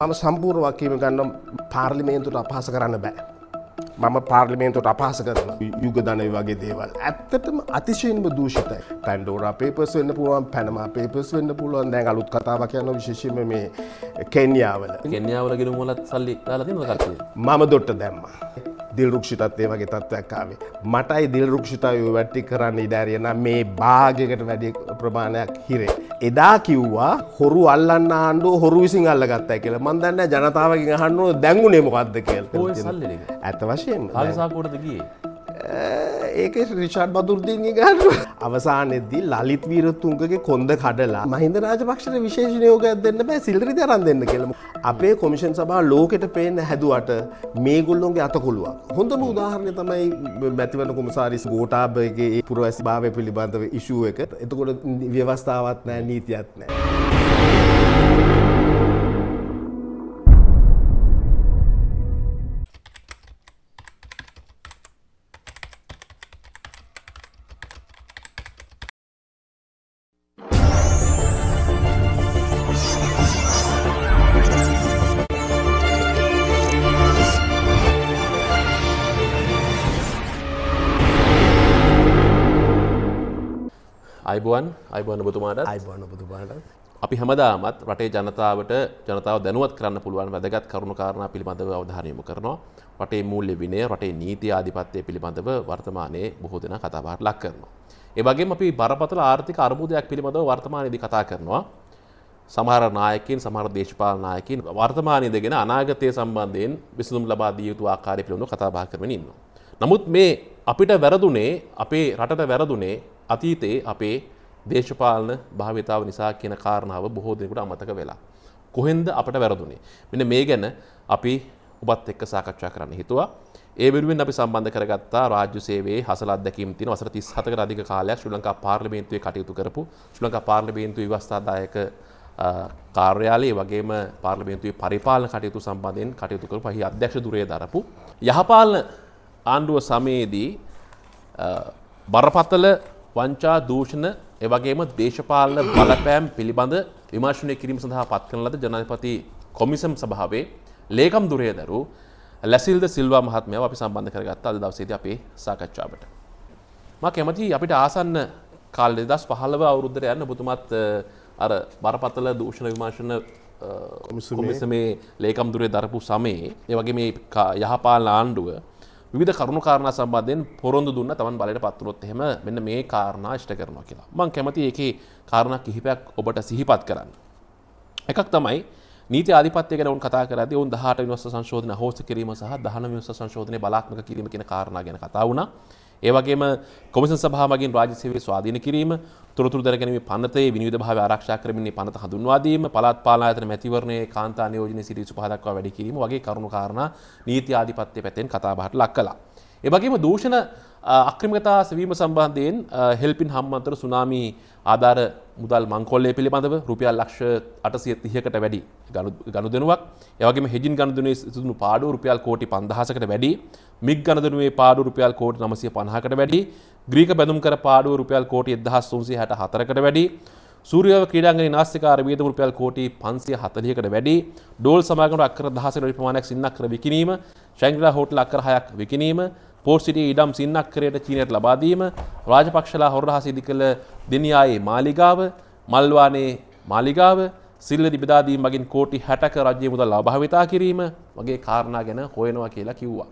මම සම්පූර්ණ වගකීම ගන්න පාර්ලිමේන්තුවට අපහාස කරන්න බෑ. මම පාර්ලිමේන්තුවට අපහාස කරන යුග ධනය වගේ දේවල් ඇත්තටම අතිශයින්ම දූෂිතයි. පැන්ඩෝරා පේපර්ස් වෙන්න පුළුවන්, පැනමා පේපර්ස් වෙන්න පුළුවන්. දැන් අලුත් කතාවක් යනවා විශේෂයෙන්ම මේ කෙන්යාවල. කෙන්යාවල ගෙනුම් වලත් සල්ලි දාලා තියෙනවද කට්ටිය? මම දොට්ට දැම්මා. දිල්රුක්ෂිතත් ඒ වගේ තත්ත්වයක් ආවේ. මටයි දිල්රුක්ෂිතයි ඔය වැටි කරන්න ඉඩ ඇරිය නම් මේ භාගයකට වැඩි ප්‍රමාණයක් හිරේ. එදා කිව්වා හොරු අල්ලන්න ආණ්ඩුව හොරු විසින් අල්ලගත්තා කියලා. මම දන්නේ නැහැ ජනතාවගෙන් අහන්න ඕන දැන් උනේ මොකද්ද කියලා. ඔය සල්ලි ටික. ඇත්ත වශයෙන්ම. කාලසාකෝටද ගියේ? ඒකේ රිචාඩ් බදුර්දීන්ගේ ගාන අවසානයේදී ලලිත් වීරතුංගගේ කොන්ද කඩලා මහින්ද රාජපක්ෂට විශේෂ නියෝගයක් දෙන්න බෑ සිල්රිද අරන් දෙන්න කියලා. අපේ කොමිෂන් සභාව ලෝකෙට පේන්න හැදුවට මේගොල්ලෝගේ අතකොළුවක්. හොඳම උදාහරණය තමයි මැතිවරණ කොමසාරිස් ගෝඨාභයගේ පුරවැසි භාවය පිළිබඳව ඉෂුව එක. එතකොට ව්‍යවස්ථාවක් නැහැ, නීතියක් නැහැ. අයිබෝන් ඔබතුමාට අපි හැමදාමත් රටේ ජනතාව දැනුවත් කරන්න පුළුවන් වැදගත් කරුණු කාරණා පිළිබඳව අවධානය යොමු කරනවා. රටේ මූල්‍ය විනය, රටේ නීති ආධිපත්‍ය පිළිබඳව වර්තමානයේ බොහෝ දෙනා කතා බහට ලක් කරනවා. ඒ වගේම අපි බරපතල ආර්ථික අර්බුදයක් පිළිබඳව වර්තමානයේදී කතා කරනවා. සමහර නායකයින්, සමහර දේශපාලන නායකයින් වර්තමානයේ දෙගෙන අනාගතය සම්බන්ධයෙන් විසඳුම් ලබා දිය යුතු ආකාරය පිළිබඳව කතා බහ කරමින් ඉන්නවා. නමුත් මේ අපිට වැරදුනේ, අපේ රටට වැරදුනේ අතීතයේ අපේ දේශපාලන භාවිතාව නිසා කියන කාරණාව බොහෝ දෙනෙකුට අමතක වෙලා. කොහෙන්ද අපට වැරදුනේ? මෙන්න මේ ගැන අපි ඔබත් එක්ක සාකච්ඡා කරන්න හිතුවා. ඒ වෙනුවෙන් අපි සම්බන්ධ කරගත්තා රාජ්‍ය සේවයේ හසල අත්දැකීම් තියෙන වසර 37කට අධික කාලයක් ශ්‍රී ලංකා පාර්ලිමේන්තුවේ කටයුතු කරපු ශ්‍රී ලංකා පාර්ලිමේන්තුවේ ව්‍යවස්ථාදායක කාර්යාලයේ වගේම පාර්ලිමේන්තුවේ පරිපාලන කටයුතු සම්බන්ධයෙන් කටයුතු කරපු අහි අධ්‍යක්ෂ ධුරය දරපු යහපාලන ආණ්ඩුව සමයේදී බරපතල වංචා දූෂණ එවැගේම දේශපාලන බලපෑම් පිළිබඳ විමර්ශනය කිරීම සඳහා පත් කරන ලද ජනාධිපති කොමිසම් සභාවේ ලේකම් ධුරයදරු ලැසිල්ද සිල්වා මහත්මයාව අපි සම්බන්ධ කරගත්තා අද දවසේදී අපේ සාකච්ඡාවට. මම කැමතියි අපිට ආසන්න කාලේ 2015 අවුරුද්දට යන්න ඔබතුමාත් අර බරපතල දූෂණ විමර්ශන කොමිසමේ ලේකම් ධුරය දරපු සමයේ ඒ වගේ මේ යහපාලන ආණ්ඩුව විවිධ කරුණු කාරණා සම්බන්ධයෙන් පොරොන්දු දුන්න තමන් බලයට පත් වුණොත් එහෙම මෙන්න මේ කාරණා ඉෂ්ට කරනවා කියලා. මම කැමතියි ඒකේ කාරණා කිහිපයක් ඔබට සිහිපත් කරන්න. එකක් තමයි නීති ආධිපත්‍ය ගැන උන් කතා කරද්දී උන් 18 වෙනි වසර සංශෝධන අහෝස්ත කිරීම සහ 19 වෙනි වසර සංශෝධනයේ බලාත්මක කිරීම කියන කාරණා ගැන කතා වුණා. ඒ වගේම කොමිෂන් සභාව මගින් රාජ්‍ය සේවයේ ස්වාධීන කිරීම, තොරතුරු දැනගැනීමේ පනතේ විනිවිදභාවය ආරක්ෂා කරමින් පනත හඳුන්වා දීම, පළාත් පාලන ආයතන මැතිවරණයේ කාන්තා නියෝජනයේ සිට 25 දක්වා වැඩි කිරීම වගේ කරුණු කාරණා නීති ආධිපත්‍ය පැත්තෙන් කතා බහට ලක් කළා. ඒ වගේම දූෂණ අක්‍රමිකතා සෙවීම සම්බන්ධයෙන් හෙල්පින් හම්බන්තොට සුනාමි ආධාර මුදල් මංකොල්ලය පිළිබඳව රුපියල් ලක්ෂ 830කට වැඩි ගනුදෙනුවක්, ඒ වගේම හෙජින් ගනුදෙනුවේ සිදුණු පාඩුව රුපියල් කෝටි 5000කට වැඩි, මිග් ගනුදෙනුවේ පාඩුව රුපියල් කෝටි 950කට වැඩි, ග්‍රීක බැඳුම් කර පාඩුව රුපියල් කෝටි 1364කට වැඩි, සූර්යව ක්‍රීඩාංගණයේ නාස්තිකාර වියදම රුපියල් කෝටි 540කට වැඩි, ඩෝල් සමාගමට අක්කර 1000කට වැඩි ප්‍රමාණයක් සින්නක්කර විකිණීම, ශැංග්‍රීලා හෝටල් අක්කර 6ක් විකිණීම, පෝර්ට් සිටි ඉඩම් සින්නක්කරයට චීනයට ලබා දීම, රාජපක්ෂලා හොරරහස ඉදිකළ දෙනියායේ මාලිගාව, මල්වානේ මාලිගාව, සිල්වැදි බෙදා දීම මගින් කෝටි 60ක රාජ්‍ය මුදල් අභාවිතා කිරීම වගේ කාරණා ගැන හොයනවා කියලා කිව්වා.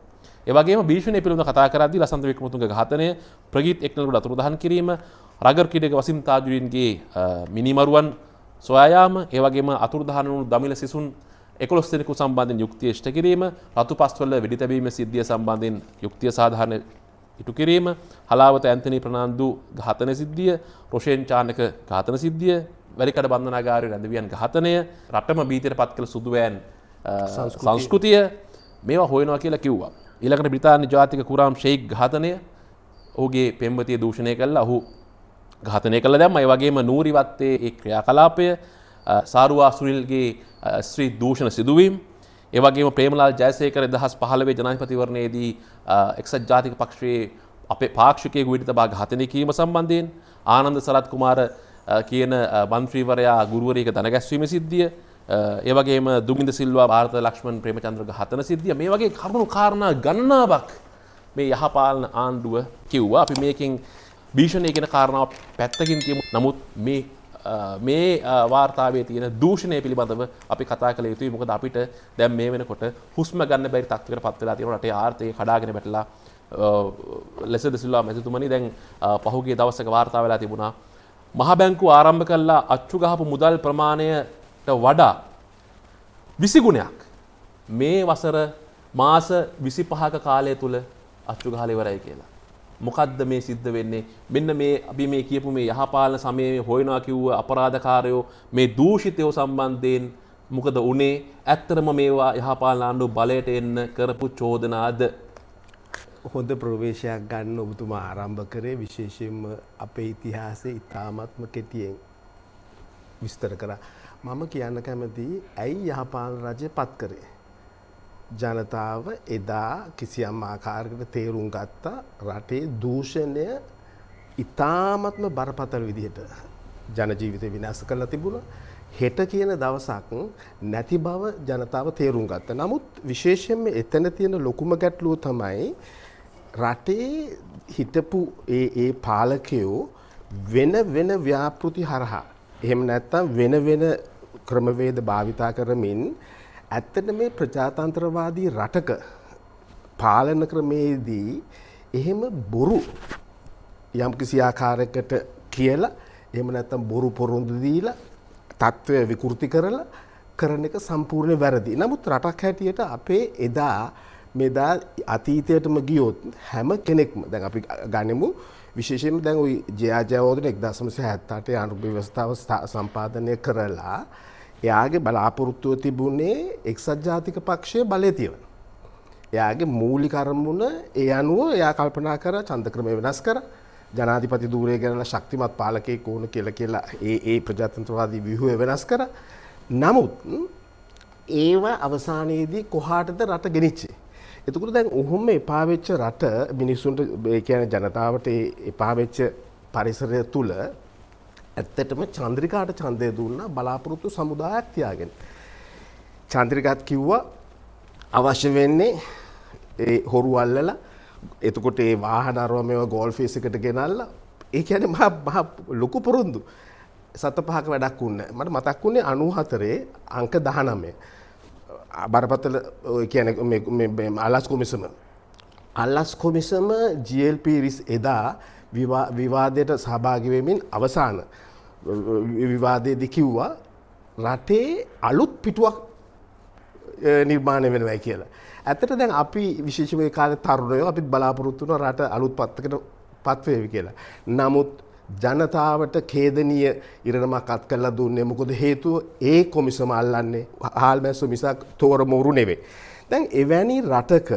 ඒ වගේම භීෂණය පිළිබඳව කතා කරද්දී ලසන්ත වික්‍රමතුංග ඝාතනය, ප්‍රගීත් එක්නල්ගොඩ අතුරුදහන් කිරීම, රගර් ක්‍රීඩක වසිම් තාජුදීන්ගේ මිනිමරුවන් සොයා යාම, ඒ වගේම අතුරුදහන් වුණු දමිළ සිසුන් 11 දෙනෙකු සම්බන්ධයෙන් යුක්තිය ඉෂ්ට කිරීම, රතු පස්වල වෙඩි තැබීම සිද්ධිය සම්බන්ධයෙන් යුක්තිය සාධාරණ ඉටු කිරීම, හලාවත ඇන්තනි ප්‍රනාන්දු ඝාතන සිද්ධිය, රොෂෙන් චානක ඝාතන සිද්ධිය, වැලිකඩ බන්ධනාගාරයේ රැඳවියන් ඝාතනය, රටම බීතියට පත් කළ සුදුවෑන් සංස්කෘතිය මේවා හොයනවා කියලා කිව්වා. ඊළඟට බ්‍රිතාන්‍ය ජාතික කුරාම් ෂෙයික් ඝාතනය, ඔහුගේ පෙම්වතිය දූෂණය කළා, ඔහු ඝාතනය කළා දැම්මා. ඒ වගේම නූරිවත්තේ ඒ ක්‍රියාකලාපය, සාරුවා සුනිල්ගේ ස්ත්‍රී දූෂණ සිදුවීම්, ඒ වගේම ප්‍රේමලාල් ජයසේකර 2015 ජනාධිපතිවරණයේදී එක්සත් ජාතික පක්ෂයේ අපේ පාක්ෂිකයෙකු විදිහට තබා ඝාතනය කිරීම සම්බන්ධයෙන්, ආනන්ද සරත් කුමාර කියන මන්ත්‍රීවරයා ගුරුවරයෙක් දනගැස්වීම සිද්ධිය, ඒ වගේම දුමින්ද සිල්වා ಭಾರತ ලක්ෂ්මන් ප්‍රේමචන්ද්‍රගේ හතන සිද්ධිය මේ වගේ කරුණු කාරණා ගණනාවක් මේ යහපාලන ආණ්ඩුව කිව්වා අපි මේකෙන් භීෂණය කියන කාරණාව පැත්තකින් තියමු. නමුත් මේ වාර්තාවේ තියෙන දූෂණය පිළිබඳව අපි කතා කළ යුතුයි. මොකද අපිට දැන් මේ වෙනකොට හුස්ම ගන්න බැරි තත්ත්වයකට පත් වෙලා තියෙනවා. රටේ ආර්ථිකය කඩාගෙන වැටලා ලෙසද සිල්වා මැතිතුමනි දැන් පහුගිය දවසක වාර්තා වෙලා තිබුණා මහ බැංකුව ආරම්භ කළා අච්චු ගහපු මුදල් ප්‍රමාණයට වඩා 20 ගුණයක් මේ වසර මාස 25ක කාලය තුල අච්චු ගහලා ඉවරයි කියලා. මොකද්ද මේ සිද්ධ වෙන්නේ? මෙන්න මේ අපි මේ කියපු මේ යහපාලන සමයේ හොයනවා කිව්ව අපරාධකාරයෝ මේ දූෂිතයෝ සම්බන්ධයෙන් මොකද උනේ? ඇත්තටම මේවා යහපාලන ආණ්ඩුව බලයට එන්න කරපු චෝදනාද? හොඳ ප්‍රවේශයක් ගන්න ඔබතුමා ආරම්භ කරේ විශේෂයෙන්ම අපේ ඉතිහාසයේ ඉතාමත්ම කෙටියෙන් විස්තර කරා. මම කියන්න කැමතියි ඇයි යහපාලන රජය පත් කරේ? ජනතාව එදා කිසියම් ආකාරයකට තේරුම් ගත්තා රටේ දූෂණය ඉතාමත්ම බරපතල විදිහට ජන ජීවිතය විනාශ කරලා තිබුණා. හෙට කියන දවසක් නැති බව ජනතාව තේරුම් ගත්තා. නමුත් විශේෂයෙන්ම එතන තියෙන ලොකුම ගැටලුව තමයි රටේ හිටපු ඒ පාලකයෝ වෙන ව්‍යාපෘති හරහා එහෙම නැත්නම් වෙන ක්‍රමවේද භාවිතා කරමින් ඇත්තට මේ ප්‍රජාතන්ත්‍රවාදී රටක පාලන ක්‍රමේදී එහෙම බොරු යම් කිසි ආකාරයකට කියලා එහෙම නැත්නම් බොරු පොරොන්දු දීලා තත්ත්වය විකෘති කරලා කරන එක සම්පූර්ණ වැරදි. නමුත් රටක් හැටියට අපේ එදා මෙදා අතීතයටම ගියොත් හැම කෙනෙක්ම දැන් අපි ගනිමු විශේෂයෙන්ම දැන් ওই ජයාජයවෝදන 1978 ආණ්ඩු ව්‍යවස්ථාව සම්පාදනය කරලා එයාගේ බලාපොරොත්තුව තිබුණේ එක්සත් ජාතික පක්ෂයේ බලය තියන. එයාගේ මූලික අරමුණ ඒ අනුව එයා කල්පනා කරා ඡන්දක්‍රමය වෙනස් කරා ජනාධිපති ධූරය ගැනලා ශක්තිමත් පාලකයෙක් ඕන කියලා ඒ ප්‍රජාතන්ත්‍රවාදී ව්‍යුහය වෙනස් කරා. නමුත් ඒව අවසානයේදී කොහාටද රට ගෙනිච්චේ? එතකොට දැන් ඔහොම එපා වෙච්ච රට මිනිස්සුන්ට ඒ කියන්නේ ජනතාවට එපා වෙච්ච පරිසරය තුල ඇත්තටම චන්ද්‍රිකාට ඡන්දය දුන්නා බලාපොරොත්තු සමුදායක් තියාගෙන. චන්ද්‍රිකාත් කිව්වා අවශ්‍ය වෙන්නේ ඒ හොරු අල්ලලා එතකොට ඒ වාහන අරව මේවා ගෝල්ෆ් ෆේස් එකට ගෙනල්ලා ඒ කියන්නේ මහ ලොකු පොරොන්දු සත පහක වැඩක් වුණේ. මට මතක් වුණේ 94 අංක 19 බරපතල කියන්නේ මේ අල්ලස් කොමිසම GLP රිස් එදා විවාදයට සහභාගී වෙමින් අවසාන විවාදයේදී කිව්වා රටේ අලුත් පිටුවක් නිර්මාණය වෙනවා කියලා. ඇත්තට දැන් අපි විශේෂයෙන්ම ඒ කාලේ තරුණයෝ අපිත් බලාපොරොත්තු වුණා රට අලුත් පත්කකට පත් වේවි කියලා. නමුත් ජනතාවට ඛේදනීය ඉරණමක් අත් කරලා දුන්නේ මොකද හේතුව ඒ කොමිසම අල්ලන්නේ හාල්මැස්සෝ මිසක් තෝර මෝරු නෙවෙයි. දැන් එවැනි රටක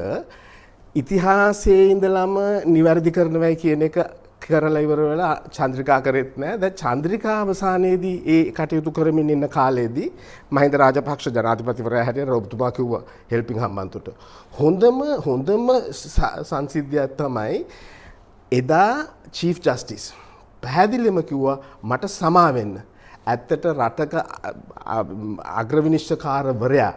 ඉතිහාසයේ ඉඳලම නිවැරදි කරනවයි කියන එක කරලා ඉවර වෙලා චන්ද්‍රිකා කරෙත් නෑ. දැන් චන්ද්‍රිකා අවසානයේදී ඒ කටයුතු කරමින් ඉන්න කාලෙදී මහින්ද රාජපක්ෂ ජනාධිපතිවරයා හැටියට ඔබතුමා කිව්වා හෙල්පින් හම්බන්තොට හොඳම සංසිද්ධියක් තමයි එදා චීෆ් ජස්ටිස් පැහැදිලිවම කිව්වා මට සමා වෙන්න. ඇත්තට රටක අග්‍රවිනිශ්චකාරවරයා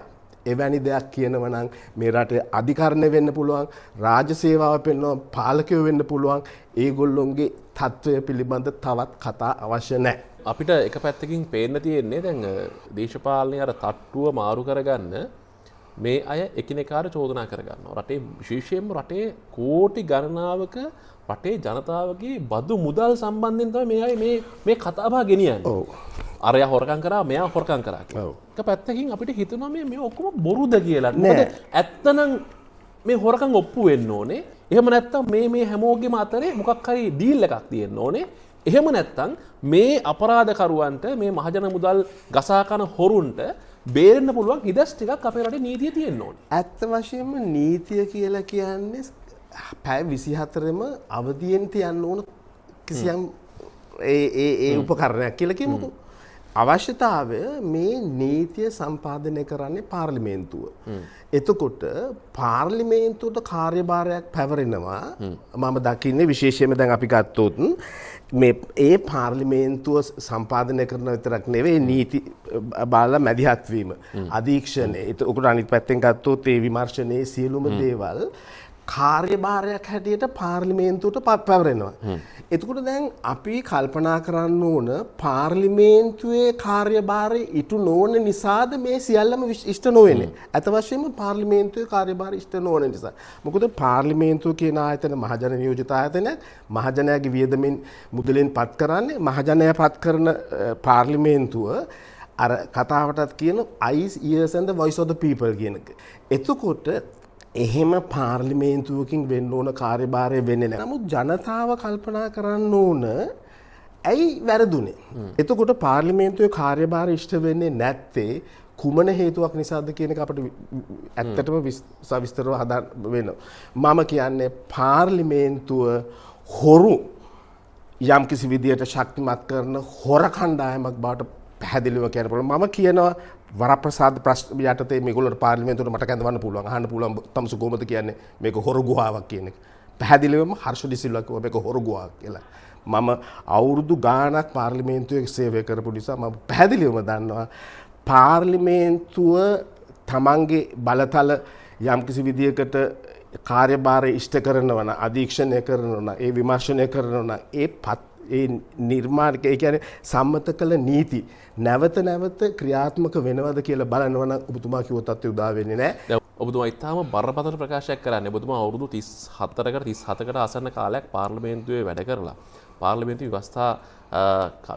එවැනි දෙයක් කියනවා නම් මේ රටේ අධිකරණය වෙන්න පුළුවන්, රාජ්‍ය සේවාව පෙන්වන පාලකයෝ වෙන්න පුළුවන්. ඒගොල්ලොන්ගේ තත්ත්වය පිළිබඳ තවත් කතා අවශ්‍ය නැහැ. අපිට එක පැත්තකින් පේන්න තියෙන්නේ දැන් දේශපාලනය අර තට්ටුව මාරු කරගන්න මේ අය එකිනෙකාට චෝදනා කරගන්නවා. රටේ විශේෂයෙන්ම රටේ කෝටි ගණනාවක රටේ ජනතාවගේ බදු මුදල් සම්බන්ධයෙන් තමයි මේ අය මේ කතාබහ ගෙනියන්නේ. ඔව්. අරයා හොරකම් කරා මෙයා හොරකම් කරා කියලා. ඔව්. එක පැත්තකින් අපිට හිතෙනවා මේ ඔක්කොම බොරුද කියලා. මොකද ඇත්තනම් මේ හොරකම් ඔප්පු වෙන්න ඕනේ. එහෙම නැත්තම් මේ හැමෝගෙම අතරේ මොකක් හරි ඩීල් එකක් තියෙන්න ඕනේ. එහෙම නැත්තම් මේ අපරාධකරුවන්ට මේ මහජන මුදල් ගසා කන හොරුන්ට බේරෙන්න පුළුවන් හිදස් ටිකක් අපේ රටේ නීතිය තියෙන්න ඕනේ. ඇත්ත වශයෙන්ම නීතිය කියලා කියන්නේ පැය 24ම අවදියෙන් තියන්න ඕන කිසියම් ඒ උපකරණයක් කියලා කියමුකෝ. අවශ්‍යතාවය මේ නීතිය සම්පාදනය කරන්නේ පාර්ලිමේන්තුව. එතකොට පාර්ලිමේන්තුවට කාර්යභාරයක් පැවරෙනවා. මම දකින්නේ විශේෂයෙන්ම දැන් අපි ගත්තොත් මේ ඒ පාර්ලිමේන්තුව සම්පාදනය කරන විතරක් නෙවෙයි නීති බාල මැදිහත් වීම අධීක්ෂණය. ඒකට අනිත් පැත්තෙන් ගත්තොත් ඒ විමර්ශනයේ සියලුම දේවල් කාර්යභාරයක් හැටියට පාර්ලිමේන්තුවට පැවරෙනවා. එතකොට දැන් අපි කල්පනා කරන්න ඕන පාර්ලිමේන්තුවේ කාර්යභාරය ඉටු නොවන නිසාද මේ සියල්ලම ඉෂ්ට නොවෙන්නේ. අත වශයෙන්ම පාර්ලිමේන්තුවේ කාර්යභාරය ඉෂ්ට නොවන නිසා. මොකද පාර්ලිමේන්තුව කියන ආයතන මහජන නියෝජිත ආයතනයක්. මහජනයාගේ වියදමින් මුදලින් පත් කරන්නේ මහජනයා පත් කරන පාර්ලිමේන්තුව අර කතාවටත් කියන eyes ears and the voice of the people කියන එක. එතකොට එහෙම පාර්ලිමේන්තුවකින් වෙන්න ඕන කාර්යභාරය වෙන්නේ නැහැ. නමුත් ජනතාව කල්පනා කරන්න ඕන ඇයි වැරදුනේ? එතකොට පාර්ලිමේන්තුවේ කාර්යභාරය ඉෂ්ට වෙන්නේ නැත්තේ කුමන හේතුවක් නිසාද කියන එක අපිට ඇත්තටම සවිස්තරව හදන්න වෙනවා. මම කියන්නේ පාර්ලිමේන්තුව හොරු යම්කිසි විදියට ශක්තිමත් කරන හොර කණ්ඩායමක් බවට පැහැදිලිව කියන්න පුළුවන්. මම කියනවා වරප්‍රසාද ප්‍රශ්න යටතේ මේගොල්ලෝ පාර්ලිමේන්තුවට මට කැඳවන්න පුළුවන්. අහන්න පුළුවන් තමසු කොහොමද කියන්නේ මේක හොරු ගුහාවක් කියන එක. පැහැදිලිවම හර්ෂ ඩිසිල්වා කිව්වා මේක හොරු ගුහාවක් කියලා. මම අවුරුදු ගාණක් පාර්ලිමේන්තුවේ සේවය කරපු නිසා මම පැහැදිලිවම දන්නවා පාර්ලිමේන්තුව තමන්ගේ බලතල යම්කිසි විදියකට කාර්යභාරය ඉෂ්ට කරනවා නම් අධීක්ෂණය කරනවා නම් ඒ විමර්ශනය කරනවා නම් ඒ නිර්මාණක ඒ කියන්නේ සම්මත කළ නීති නැවත නැවත ක්‍රියාත්මක වෙනවද කියලා බලනවා නම් ඔබතුමා කිව්ව තත්ත්වය උදා වෙන්නේ නැහැ. ඔබතුමා ඊටාම බරපතල ප්‍රකාශයක් කරන්නේ. ඔබතුමා අවුරුදු 34කට 37කට ආසන්න කාලයක් පාර්ලිමේන්තුවේ වැඩ කරලා පාර්ලිමේන්තු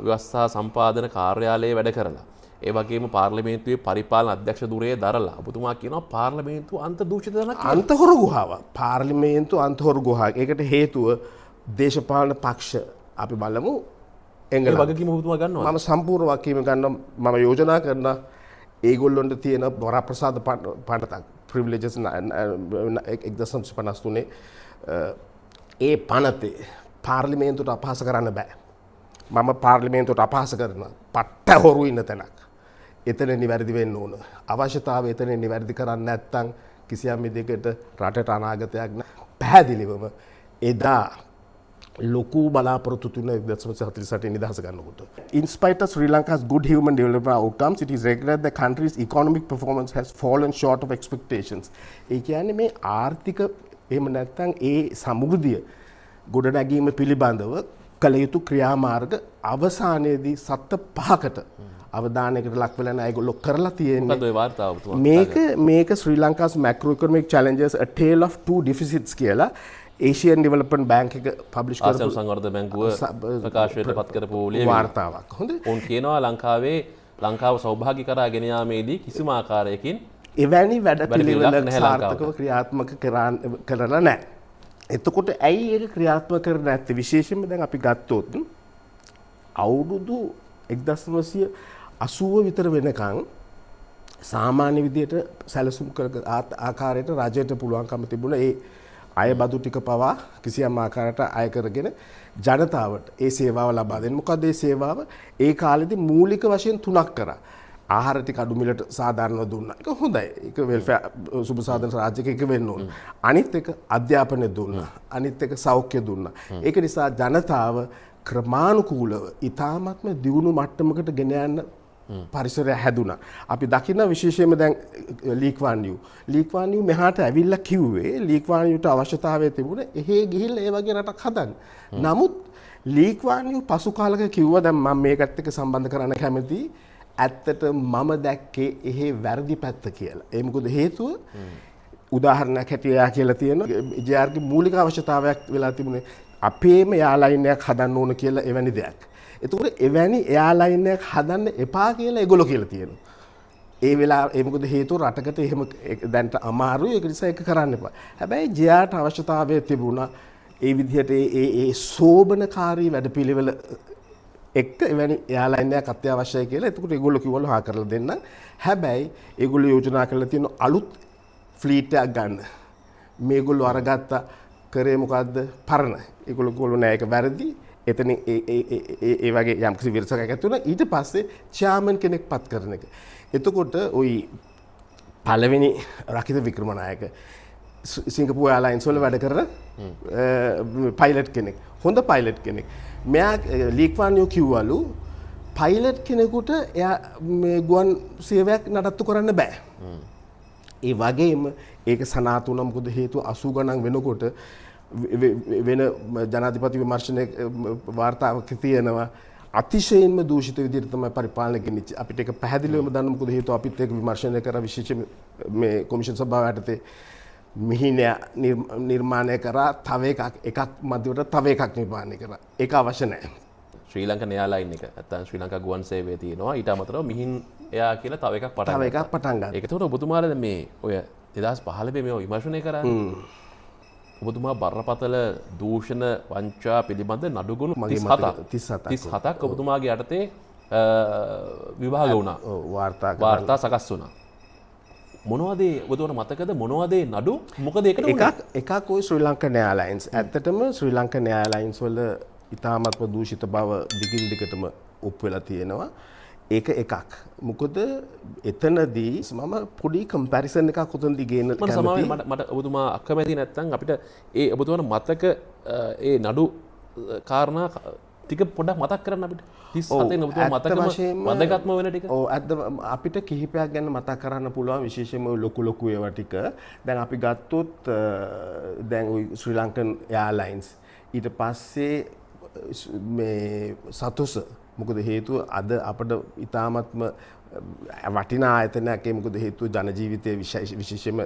ව්‍යවස්ථා සම්පාදන කාර්යාලයේ වැඩ කරලා ඒ වගේම පාර්ලිමේන්තුවේ පරිපාලන අධ්‍යක්ෂ ධුරයේ දරලා ඔබතුමා කියනවා පාර්ලිමේන්තුව අන්තදූෂිත තැනක් කියලා. අන්තහොරු ගුහාවක්. පාර්ලිමේන්තුව අන්තහොරු ගුහාවක්. ඒකට හේතුව දේශපාලන පක්ෂ අපි බලමු එංගලන්ත වගකීම ඔබතුමා ගන්නවා. මම සම්පූර්ණ වගකීම ගන්නවා. මම යෝජනා කරන ඒගොල්ලොන්ට තියෙන වරප්‍රසාද පනතක් ප්‍රිවිලේජස් 1953 ඒ පනතේ පාර්ලිමේන්තුවට අපහාස කරන්න බෑ. මම පාර්ලිමේන්තුවට අපහාස කරනවා. පට්ට හොරු ඉන්න තැනක්. එතන නිවැරදි වෙන්න ඕන. අවශ්‍යතාවය එතන නිවැරදි කරන්නේ නැත්නම් කිසියම් විදිහකට රටට අනාගතයක් නැහැ. පැහැදිලිවම එදා ලොකු බලාපොරොත්තු තුන 1948 නිදහස ගන්නකොට. In spite of Sri Lanka's good human development outcomes, it is regretted the country's economic performance has fallen short of expectations. ඒ කියන්නේ මේ ආර්ථික එහෙම නැත්නම් ඒ සමෘද්ධිය ගොඩනැගීම පිළිබඳව කළ යුතු ක්‍රියාමාර්ග අවසානයේදී සත්ත 5කට අවධානයකට ලක් වෙලා නැහැ. ඒගොල්ලෝ කරලා තියෙන්නේ. මොකද ඔය වාර්තාව ඔබතුමා? මේක Sri Lanka's macroeconomic challenges a tale of two deficits කියලා ඒෂියන් ඩෙවලොප්මන්ට් බැංක් එක පබ්ලිෂ් කරපු ආසියානු සංවර්ධන බැංකුව ප්‍රකාශයට පත් කරපු වාර්තාවක්. හොඳයි. උන් කියනවා ලංකාව සෞභාග්‍ය කරා ගෙන යාමේදී කිසිම ආකාරයකින් එවැනි වැඩපිළිවෙලක් සාර්ථකව ක්‍රියාත්මක කරලා නැහැ. එතකොට ඇයි ඒක ක්‍රියාත්මක කරන්නේ නැත්තේ? විශේෂයෙන්ම දැන් අපි ගත්තොත් අවුරුදු 1980 විතර වෙනකන් සාමාන්‍ය විදියට සැලසුම් කර ආකාරයට රජයට පුළුවන්කම තිබුණා ඒ අය බදු ටික පවා කිසියම් ආකාරයකට අය කරගෙන ජනතාවට ඒ සේවාව ලබා දෙන්න. මොකද ඒ සේවාව ඒ කාලෙදී මූලික වශයෙන් තුනක් කරා. ආහාර ටික අඩු මිලට සාධාරණව දුන්නා. ඒක හොඳයි. ඒක වෙල්ෆෙයාර් සුබ සාධන රාජ්‍යයක එක වෙන්න ඕන. අනිත් එක අධ්‍යාපනය දුන්නා. අනිත් එක සෞඛ්‍ය දුන්නා. ඒක නිසා ජනතාව ක්‍රමානුකූලව ඊ타ත්ම දියුණු මට්ටමකට ගෙන යන්න පරිසරය හැදුනා. අපි දකින්න විශේෂයෙන්ම දැන් ලීක් වාන් යූ මෙහාට ඇවිල්ලා කිව්වේ ලීක් වාන් යූට අවශ්‍යතාවය තිබුණේ එහෙ ගිහිල්ලා ඒ වගේ රටක් හදන්න. නමුත් ලීක් වාන් යූ පසු කාලයක කිව්වා දැන් මම මේකත් එක්ක සම්බන්ධ කරන්න කැමතියි. ඇත්තට මම දැක්කේ එහෙ වැරදි පැත්ත කියලා. ඒ මොකද හේතුව උදාහරණයක් හැටියට කියලා තියෙනවා ජයාර්ගේ මූලික අවශ්‍යතාවයක් වෙලා තිබුණේ අපේම යාලයින් එකක් හදන්න ඕන කියලා එවැනි දෙයක්. එතකොට එවැනි එයාලයින් එකක් හදන්න එපා කියලා ඒගොල්ලෝ කියලා තියෙනවා. ඒ වෙලාව ඒ මොකද හේතුව රටකට එහෙම දැන්ට අමාරුයි ඒක නිසා ඒක කරන්න එපා. හැබැයි ජයාට අවශ්‍යතාවය තිබුණා ඒ විදිහට ඒ සෝබනකාරී වැඩපිළිවෙල එක්ක එවැනි එයාලයින් එකක් අත්‍යවශ්‍යයි කියලා. එතකොට ඒගොල්ලෝ කිව්වලු හා කරලා දෙන්න. හැබැයි ඒගොල්ලෝ යෝජනා කරලා තියෙන අලුත් ෆ්ලීට් එකක් ගන්න. මේගොල්ලෝ අරගත්ත කරේ මොකද්ද? පරණ. ඒගොල්ලෝ නෑ ඒක වැරදි. එතන ඒ වගේ යම්කිසි විරසකයක් ඇති වුණා. ඊට පස්සේ චාර්මන් කෙනෙක් පත් කරන එක. එතකොට ওই පළවෙනි රකිත වික්‍රමනායක සිංගප්පූර් එයාර්ලයින්ස් වල වැඩ කරන පයිලට් කෙනෙක්. හොඳ පයිලට් කෙනෙක්. මෙයා ලී ක්වාන් යූ කිව්වලු පයිලට් කෙනෙකුට එයා මේ ගුවන් සේවයක් නඩත්තු කරන්න බෑ. ඒ වගේම ඒක සනාථ වුණා. මොකද හේතුව 80 ගණන් වෙනකොට වෙන ජනාධිපති විමර්ශන වාර්තාවක තියෙනවා අතිශයින්ම දූෂිත විදිහට තමයි පරිපාලනය කෙනෙක් අපිට ඒක පැහැදිලිවම දන්න. මොකද හේතුව අපිත් ඒක විමර්ශනය කරා විශේෂ මේ කොමිෂන් සභාව යටතේ මිහින නිර්මාණය කරා තව එකක් මැදිවට තව එකක් නිර්මාණය කරා. ඒක අවශ්‍ය නැහැ. ශ්‍රී ලංකන් එයාර්ලයින් එක නැත්නම් ශ්‍රී ලංකා ගුවන් සේවය තියෙනවා. ඊට අමතරව මිහින් එයා කියලා තව එකක් පටන් ගත්තා. ඒක ඒකට ඔබතුමාලා මේ ඔය 2015 මේ විමර්ශනය කරන්නේ. ඔබතුමා බරපතල දූෂණ වංචා පිළිබඳ නඩුගුණු 37ක් ඔබතුමාගේ යටතේ විභාග වුණා. වාර්තා සකස් වුණා. මොනවද ඔබතුමාට මතකද මොනවද නඩු? මොකද ඒකට එකක් ওই ශ්‍රී ලංකන් එයාර්ලයින්ස්. ඇත්තටම ශ්‍රී ලංකන් එයාර්ලයින්ස් වල ඉතාමත්ම දූෂිත බව දිගින් දිගටම ඔප්පු වෙලා තියෙනවා. ඒක එකක්. මොකද එතනදී මම පොඩි කම්පැරිසන් එකක් උතනදී ගේන්න කැමතියි. මට ඔබතුමා අකමැති නැත්නම් අපිට ඒ ඔබතුමාට මතක ඒ නඩු කාරණා ටික පොඩ්ඩක් මතක් කරන්න අපිට. 37 ඔබතුමා මතකම වැදගත්ම වෙන ටික. ඔව් අපිට කිහිපයක් ගැන මතක් කරන්න පුළුවන් විශේෂයෙන්ම ලොකු ඒවා ටික. දැන් අපි ගත්තොත් දැන් ශ්‍රී ලංකන් එයාර්ලයින්ස් ඊට පස්සේ මේ සතුස. මොකද හේතුව අද අපට ඉතාමත්ම වටිනා ආයතනයක්. ඒ මොකද හේතුව ජන ජීවිතයේ විශේෂයෙන්ම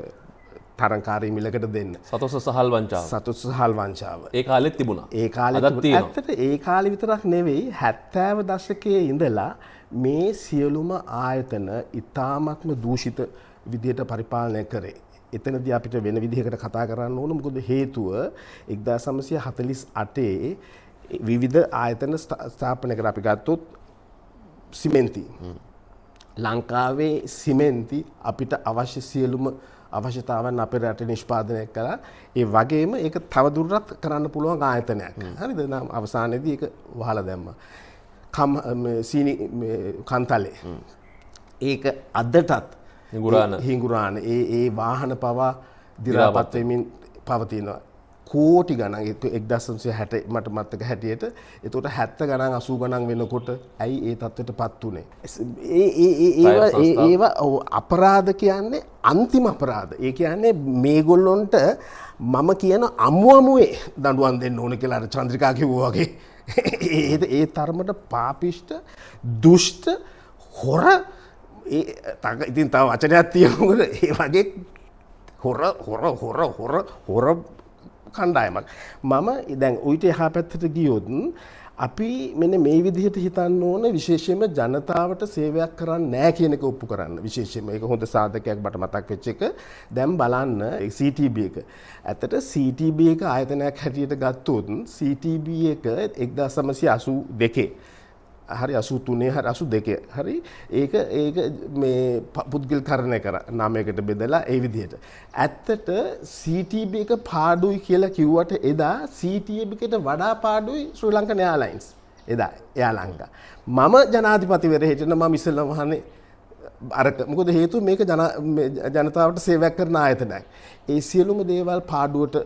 තරංකාරී මිලකට දෙන්න. සතොස්ස සහල් වංචාව. සතොස්ස සහල් වංචාව. ඒ කාලෙත් තිබුණා. ඒ කාලෙත් ඇත්තට ඒ කාලේ විතරක් නෙවෙයි 70 දශකයේ ඉඳලා මේ සියලුම ආයතන ඉතාමත්ම දූෂිත විදියට පරිපාලනය කරේ. එතනදී අපිට වෙන විදිහකට කතා කරන්න ඕන. මොකද හේතුව 1948 විවිධ ආයතන ස්ථාපනය කර අපි ගත්තොත් සිමෙන්ති. ලංකාවේ සිමෙන්ති අපිට අවශ්‍ය සියලුම අවශ්‍යතාවන් අපේ රටේ නිෂ්පාදනය කළා. ඒ වගේම ඒක තවදුරටත් කරන්න පුළුවන් ආයතනයක්. හරිද? නම් අවසානයේදී ඒක වහලා දැම්මා. සීනි කන්තලේ. ඒක අදටත් හිඟුරාන ඒ වාහන පවා දි รา පත් වෙමින් පවතිනවා. කෝටි ගණන් 1960 මට මතක හැටියට. එතකොට 70 ගණන් 80 ගණන් වෙනකොට ඇයි ඒ තත්ත්වයටපත් උනේ? ඒවා අපරාධ කියන්නේ අන්තිම අපරාධ. ඒ කියන්නේ මේගොල්ලොන්ට මම කියන අමුවේ දඬුවම් දෙන්න ඕන කියලා අර චන්ද්‍රිකා කිව්වා වගේ. ඒ තරමට පාපිෂ්ඨ දුෂ්ට හොර ඉතින් තව වචනයක් තියෙනවා. ඒ වගේ හොර කණ්ඩායමක්. මම දැන් උයිට එහා පැත්තට ගියොත් අපි මෙන්න මේ විදිහට හිතන්න ඕන විශේෂයෙන්ම ජනතාවට සේවයක් කරන්නේ නැහැ කියන එක ඔප්පු කරන්න. විශේෂයෙන්ම ඒක හොඳ සාධකයක් මට මතක් වෙච්ච එක. දැන් බලන්න CTB එක. ඇත්තට CTB එක ආයතනයක් හැටියට ගත්තොත් CTB එක 1982 හරි 83 හරි 82 හරි ඒක මේ පුද්ගලකරණය කර නාමයකට බෙදලා ඒ විදිහට. ඇත්තට CTB එක පාඩුයි කියලා කිව්වට එදා CTB එකට වඩා පාඩුයි ශ්‍රී ලංකන් එයාර්ලයින්ස්. එදා එයා ලංකා. මම ජනාධිපතිවරයා හිටින මම ඉස්සෙල්ලාම අහන්නේ අරක. මොකද හේතුව මේක ජනතාවට සේවයක් කරන ආයතනයක්. ඒ සියලුම දේවල් පාඩුවට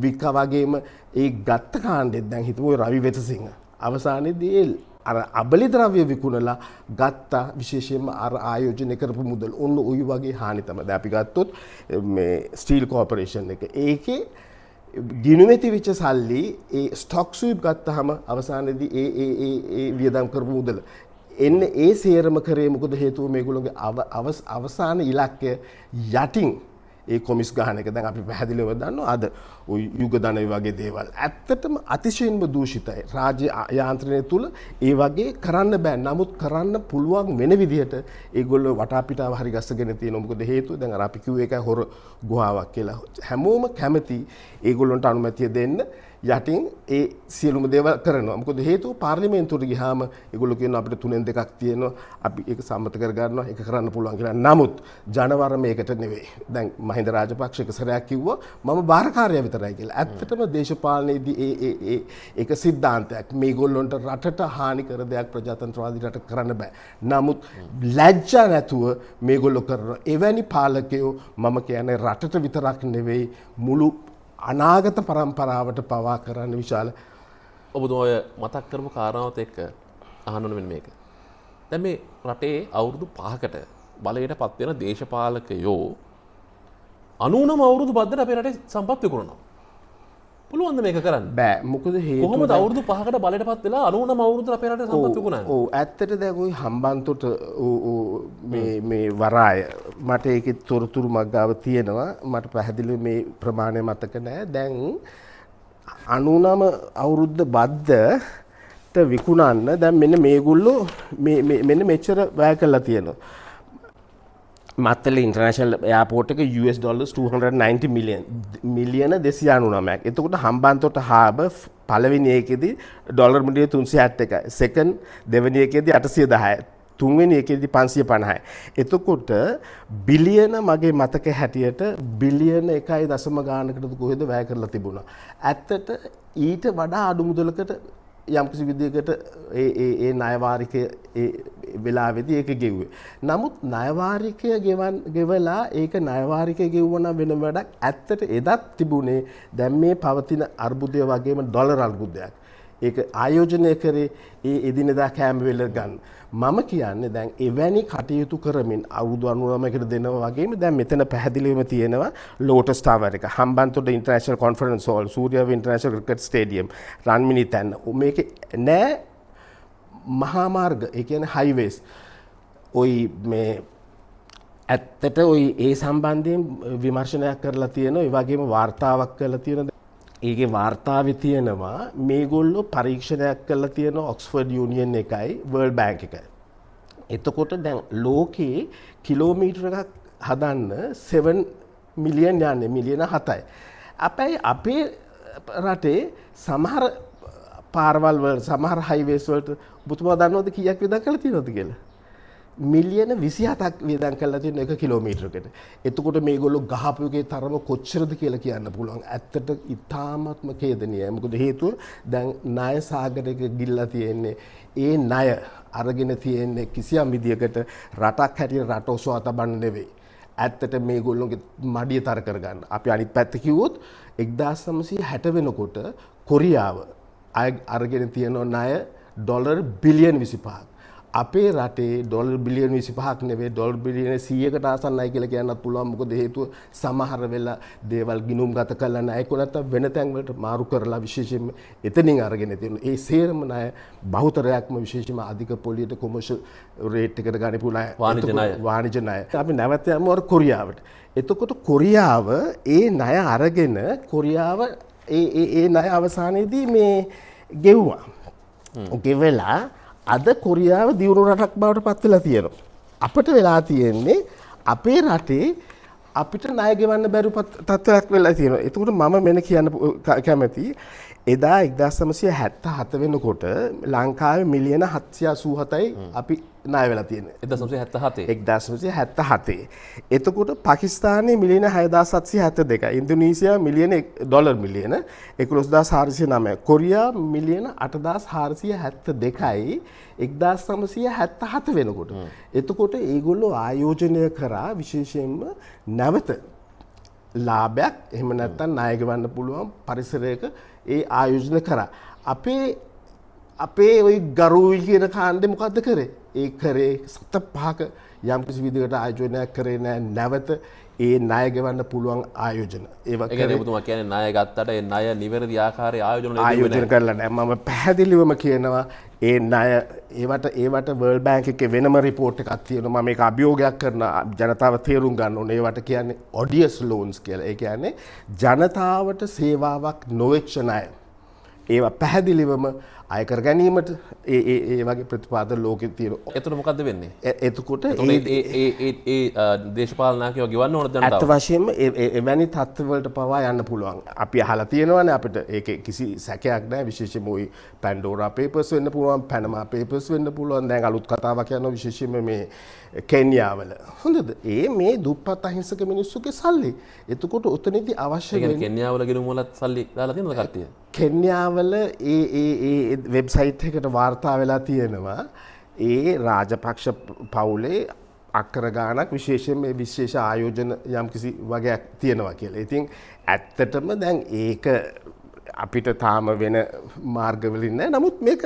වික වගේම ඒ ගත්ත කාණ්ඩෙත් දැන් හිතුවේ රවි වෙතසිංහ. අවසානයේදී අර අබලි ද්‍රව්‍ය විකුණලා ගත්තා. විශේෂයෙන්ම අර ආයෝජනය කරපු මුදල් ඔන්න ওই වගේ හානි තමයි. දැන් අපි ගත්තොත් මේ ස්ටීල් කෝපරේෂන් එක. ඒකේ ගිණුමෙති වෙච්ච සල්ලි ඒ ස්ටොක් ස්වීප් ගත්තාම අවසානයේදී ඒ වියදම් කරපු මුදල එන්නේ ඒ සේරම කරේ. මොකද හේතුව මේගොල්ලෝගේ අවසාන ඉලක්කය යටින් ඒ කොමිස් ගහන එක. දැන් අපි පැහැදිලිව දන්නවා අද ওই යුග ධනය වගේ දේවල් ඇත්තටම අතිශයින්ම දූෂිතයි. රාජ්‍ය යාන්ත්‍රණය තුල ඒ වගේ කරන්න බෑ. නමුත් කරන්න පුළුවන් වෙන විදිහට ඒගොල්ලෝ වටාපිටාව හරි ගස්සගෙන තියෙනවා. මොකද හේතුව දැන් අර අපි කිව්ව එකයි හොර ගුහාවක් කියලා. හැමෝම කැමති ඒගොල්ලන්ට අනුමැතිය දෙන්න. යටින් ඒ සියලුම දේවල් කරනවා. මොකද හේතුව පාර්ලිමේන්තුවට ගියාම ඒගොල්ලෝ කියනවා අපිට 3න් 2ක් තියෙනවා. අපි ඒක සම්මත කර ගන්නවා. ඒක කරන්න පුළුවන් කියලා. නමුත් ජනවර මේකට නෙවෙයි. දැන් මහින්ද රාජපක්ෂ එක සරයක් කිව්වා මම බාරකාරයා විතරයි කියලා. ඇත්තටම දේශපාලනයේදී ඒක සිද්ධාන්තයක්. මේගොල්ලන්ට රටට හානි කර දෙයක් ප්‍රජාතන්ත්‍රවාදී රට කරන්න බෑ. නමුත් ලැජ්ජා නැතුව මේගොල්ලෝ කරන එවැනි පාලකයෝ මම කියන්නේ රටට විතරක් නෙවෙයි මුළු අනාගත පරම්පරාවට පවා කරන්න විශාල ඔබතුමා ඔය මතක් කරපු කාරණාවත් එක්ක අහන්න ඕන වෙන මේක. දැන් මේ රටේ අවුරුදු 5කට බලයට පත් වෙන දේශපාලකයෝ 99 අවුරුදු බද්දට අපේ රටේ සම්පත් විකුණනවා. පුළුවන්ද මේක කරන්න? බෑ. මොකද හේතුව කොහොමද අවුරුදු 5කට බලයට පත් වෙලා 99 අවුරුද්දට අපේ රටේ සම්පත් විකුණන්නේ? ඔව් ඇත්තට දැන් ওই හම්බන්තොට මේ වරාය මට ඒකේ තොරතුරු මග්ගාව තියෙනවා. මට පැහැදිලිව මේ ප්‍රමාණය මතක නෑ. දැන් 99 අවුරුද්ද බද්දට විකුණන්න දැන් මෙන්න මේගොල්ලෝ මෙන්න මෙච්චර වැය කරලා තියෙනවා. මත්තලේ ඉන්ටර්නැෂනල් එයාපෝට් එක US dollars 290 මිලියන 299ක්. එතකොට හම්බන්තොට හාබර් පළවෙනි එකේදී ඩොලර් මිලියන 361යි. සෙකන්ඩ් දෙවෙනි එකේදී 810යි. තුන්වෙනි එකේදී 550යි. එතකොට බිලියන මගේ මතක හැටියට බිලියන 1 දශම ගානකට කොහෙද වැය කරලා තිබුණා. ඇත්තට ඊට වඩා අඩු මුදලකට යම්කිසි විදිහකට ඒ ණයවාරිකය ඒ වෙලාවේදී ඒක ගෙව්වේ. නමුත් ණයවාරිකය ගෙවලා ඒක ණයවාරිකය ගෙවුවා වෙන වැඩක්. ඇත්තට එදත් තිබුණේ දැන් මේ පවතින අර්බුදය වගේම ඩොලර් අර්බුදයක්. ඒක ආයෝජනය කරේ ඒ එදිනෙදා කෑම වේල ගන්න. මම කියන්නේ දැන් එවැනි කටයුතු කරමින් අවුරුදු 99කට දෙනවා වගේම දැන් මෙතන පැහැදිලිවම තියෙනවා ලෝටස් ටවර් එක, හම්බන්තොට ඉන්ටර්නැෂනල් කොන්ෆරන්ස් හෝල්, සූර්යාව international cricket stadium, Ranminithenna. මේකේ නෑ මහා මාර්ග, ඒ කියන්නේ හයිවේස්. ඔයි මේ ඇත්තට ඔයි ඒ සම්බන්ධයෙන් විමර්ශනයක් කරලා තියෙනවා. ඒ වගේම වාර්තාවක් කරලා තියෙනවා. ඒකේ වාර්තාවේ තියෙනවා මේගොල්ලෝ පරීක්ෂණයක් කරලා තියෙනවා ඔක්ස්ෆර්ඩ් යුනියන් එකයි වර්ල්ඩ් බැංක් එකයි. එතකොට දැන් ලෝකේ කිලෝමීටර එකක් හදන්න 7 මිලියන් යන්නේ මිලියන 7යි. අපේ රටේ සමහර පාරවල් වල සමහර හයිවේස් වලට ඔබතුමා දන්නවද කීයක් වියදම් කරලා තියෙනවද කියලා? මිලියන 27ක් වියදම් කරලා තියෙන 1 කිලෝමීටරකට. එතකොට මේගොල්ලෝ ගහපු එකේ තරම කොච්චරද කියලා කියන්න පුළුවන්. ඇත්තට ඉතාමත්ම ඛේදනීයයි. මොකද හේතුව දැන් ණය සාගරයක ගිල්ලා තියෙන්නේ. ඒ ණය අරගෙන තියෙන්නේ කිසියම් විදියකට රටක් හැටියට රට ඔසවා තබන්න නෙවෙයි. ඇත්තට මේගොල්ලෝගේ මඩිය තර කරගන්න. අපි අනිත් පැත්ත කිව්වොත් 1960 වෙනකොට කොරියාව අරගෙන තියෙන ණය ඩොලර් බිලියන් 25ක්. අපේ රටේ ඩොලර් බිලියන 25ක් නෙවෙයි ඩොලර් බිලියන 100කට ආසන්නයි කියලා කියන්නත් පුළුවන්. මොකද හේතුව සමහර වෙලා දේවල් ගිණුම්ගත කරලා නැහැ. ඒක නැත්තම් වෙන තැන් වලට මාරු කරලා විශේෂයෙන්ම එතනින් අරගෙන තියෙනවා. ඒ සේරම ණය බහුතරයක්ම විශේෂයෙන්ම අධික පොලියට කොමර්ෂල් රේට් එකට ගන්න පුළුවන් වාණිජ ණය. අපි නැවත යමු කොරියාවට. එතකොට කොරියාව ඒ ණය අරගෙන කොරියාව ඒ ණය අවසානයේදී මේ ගෙව්වා. ගෙවලා අද කොරියාව දියුණු රටක් බවට පත් වෙලා තියෙනවා. අපිට වෙලා තියෙන්නේ අපේ රටේ අපිට ණය ගෙවන්න බැරි තත්ත්වයක් වෙලා තියෙනවා. ඒකට මම මෙන්න කියන්න කැමති එදා 1977 වෙනකොට ලංකාවේ මිලියන 787යි අපි ණය වෙලා තියෙන්නේ. 1977. එතකොට පාකිස්තානයේ මිලියන 6772යි. ඉන්දුනීසියා මිලියන ඩොලර් මිලියන 11409යි. කොරියා මිලියන 8472යි 1977 වෙනකොට. එතකොට ඒගොල්ලෝ ආයෝජනය කරා විශේෂයෙන්ම නැවත ලාභයක් එහෙම නැත්නම් ණය ගෙවන්න පුළුවන් පරිසරයක ඒ ආයෝජන කරා. අපේ ওই ගරුයි කියන කාණ්ඩේ මොකද්ද කරේ? ඒ කරේ සත පහක යම් කිසි විදිහකට ආයෝජනයක් කරේ නෑ නැවත ඒ ණය ගෙවන්න පුළුවන් ආයෝජන. ඒක කියන්නේ ඔබතුමා කියන්නේ ණය ගත්තට ඒ ණය නිවැරදි ආකාරයේ ආයෝජන කරලා නෑ. මම පැහැදිලිවම කියනවා ඒ ණය ඒවට වර්ල්ඩ් බැංක් එකේ වෙනම රිපෝට් එකක් තියෙනවා. මම මේක අභියෝගයක් කරන ජනතාව තේරුම් ගන්න ඕනේ. ඒවට කියන්නේ ඔඩියස් ලෝන්ස් කියලා. ඒ කියන්නේ ජනතාවට සේවාවක් නොවෙච්ච ණය. ඒවා පැහැදිලිවම අයකර ගැනීමට ඒ වගේ ප්‍රතිපාද ලෝකෙ තියෙන. එතකොට මොකද්ද වෙන්නේ? එතකොට ඒ දේශපාලනායකයෝ ගෙවන්න ඕන දැන් ඇත්ත වශයෙන්ම එවැනි තත්ත්වවලට පවා යන්න පුළුවන්. අපි අහලා තියෙනවානේ අපිට ඒකේ කිසි සැකයක් නැහැ. විශේෂයෙන්ම ওই පැන්ඩෝරා පේපර්ස් වෙන්න පුළුවන්, පැනමා පේපර්ස් වෙන්න පුළුවන්. දැන් අලුත් කතාවක් යනවා විශේෂයෙන්ම මේ කෙන්යාවල. හොඳද? මේ දුප්පත් අහිංසක මිනිස්සුගේ සල්ලි. එතකොට උතනදී අවශ්‍ය වෙන්නේ කෙන්යාවල ගෙනුම් වලත් සල්ලි දාලා තියෙනවද කට්ටිය? කෙන්යාවල ඒ වෙබ්සයිට් එකට වාර්තා වෙලා තියෙනවා ඒ රාජපක්ෂ පවුලේ අක්කර ගානක් විශේෂයෙන් මේ විශේෂ ආයෝජන යම්කිසි වගේක් තියෙනවා කියලා. ඉතින් ඇත්තටම දැන් ඒක අපිට තාම වෙන මාර්ගවලින් නැහැ. නමුත් මේක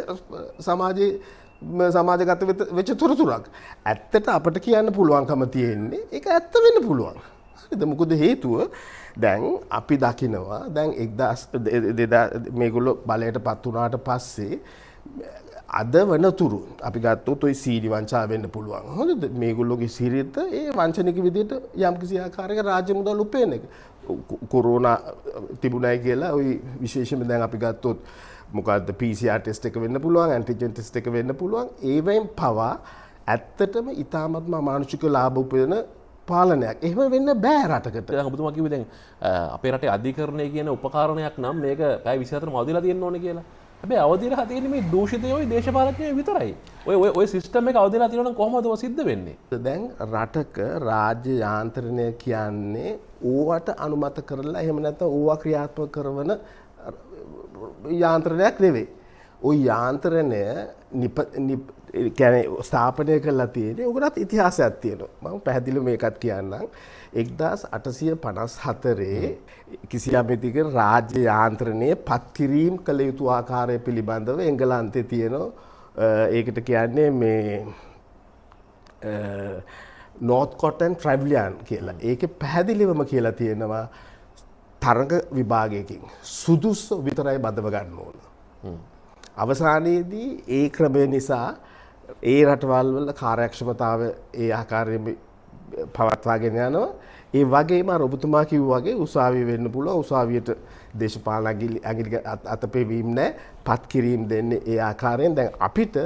සමාජගත වෙච්ච තොරතුරක්. ඇත්තට අපිට කියන්න පුළුවන්කම තියෙන්නේ ඒක ඇත්ත වෙන්න පුළුවන්. හරිද? මොකද හේතුව දැන් අපි දකිනවා දැන් 1000 මේගොල්ලෝ බලයට පත් වුණාට පස්සේ අද වනතුරු අපි ගත්තොත් ඔය සීඩි වංචා වෙන්න පුළුවන්. හොඳද? මේගොල්ලෝගේ සිරිත ඒ වංචනික විදිහට යම්කිසි ආකාරයක රාජ්‍ය මුදල් උපයන එක. කොරෝනා තිබුණයි කියලා ওই විශේෂයෙන්ම දැන් අපි ගත්තොත් මොකද්ද PCR ටෙස්ට් එක වෙන්න පුළුවන්, ඇන්ටිජන් ටෙස්ට් එක වෙන්න පුළුවන්. ඒවෙන් පවා ඇත්තටම ඊටාත්ම අමානුෂික ලාභ උපයන පාලනයක්. එහෙම වෙන්න බෑ රටකට. දැන් ඔබතුමා කිව්වේ දැන් අපේ රටේ අධිකරණය කියන උපකරණයක් නම් මේක පැය 24ම අවදිලා තියෙන්න ඕනේ කියලා. හැබැයි අවදිලා තියෙන්නේ මේ දූෂිතයෝයි දේශපාලකයෝ විතරයි. ඔය සිස්ටම් එක අවදිලා තියෙනවා නම් කොහොමද ඔය සිද්ධ වෙන්නේ? දැන් රටක රාජ්‍ය යාන්ත්‍රණය කියන්නේ ඕවට අනුමත කරලා එහෙම නැත්නම් ඕවා ක්‍රියාත්මක කරන යාන්ත්‍රණයක් නෙවෙයි. ওই යාන්ත්‍රණය කියන්නේ ස්ථාපනය කරලා තියෙන්නේ උගරත් ඉතිහාසයක් තියෙනවා. මම පැහැදිලිව මේකත් කියන්නම්. 1854 කිසියම් විදිහක රාජ්‍ය යාන්ත්‍රණයේ පත්කිරීම කළ යුතු ආකාරය පිළිබඳව එංගලන්තයේ තියෙන ඒකට කියන්නේ මේ North Cotton Trevilian කියලා. ඒකේ පැහැදිලිවම කියලා තියෙනවා තරඟ විභාගයකින් සුදුසු විතරයි බදව ගන්න ඕන. අවසානයේදී ඒ ක්‍රමය නිසා ඒ රටවල් වල කාර්යක්ෂමතාවය ඒ ආකාරයෙන් පවත්වාගෙන යනවා. ඒ වගේම ඔබතුමා කිව්වා වගේ උසාවිය වෙන්න පුළුවන්. උසාවියට දේශපාලන ඇඟිලි අතපෙවීම නැහැ. පත් කිරීම දෙන්නේ ඒ ආකාරයෙන්. දැන් අපිට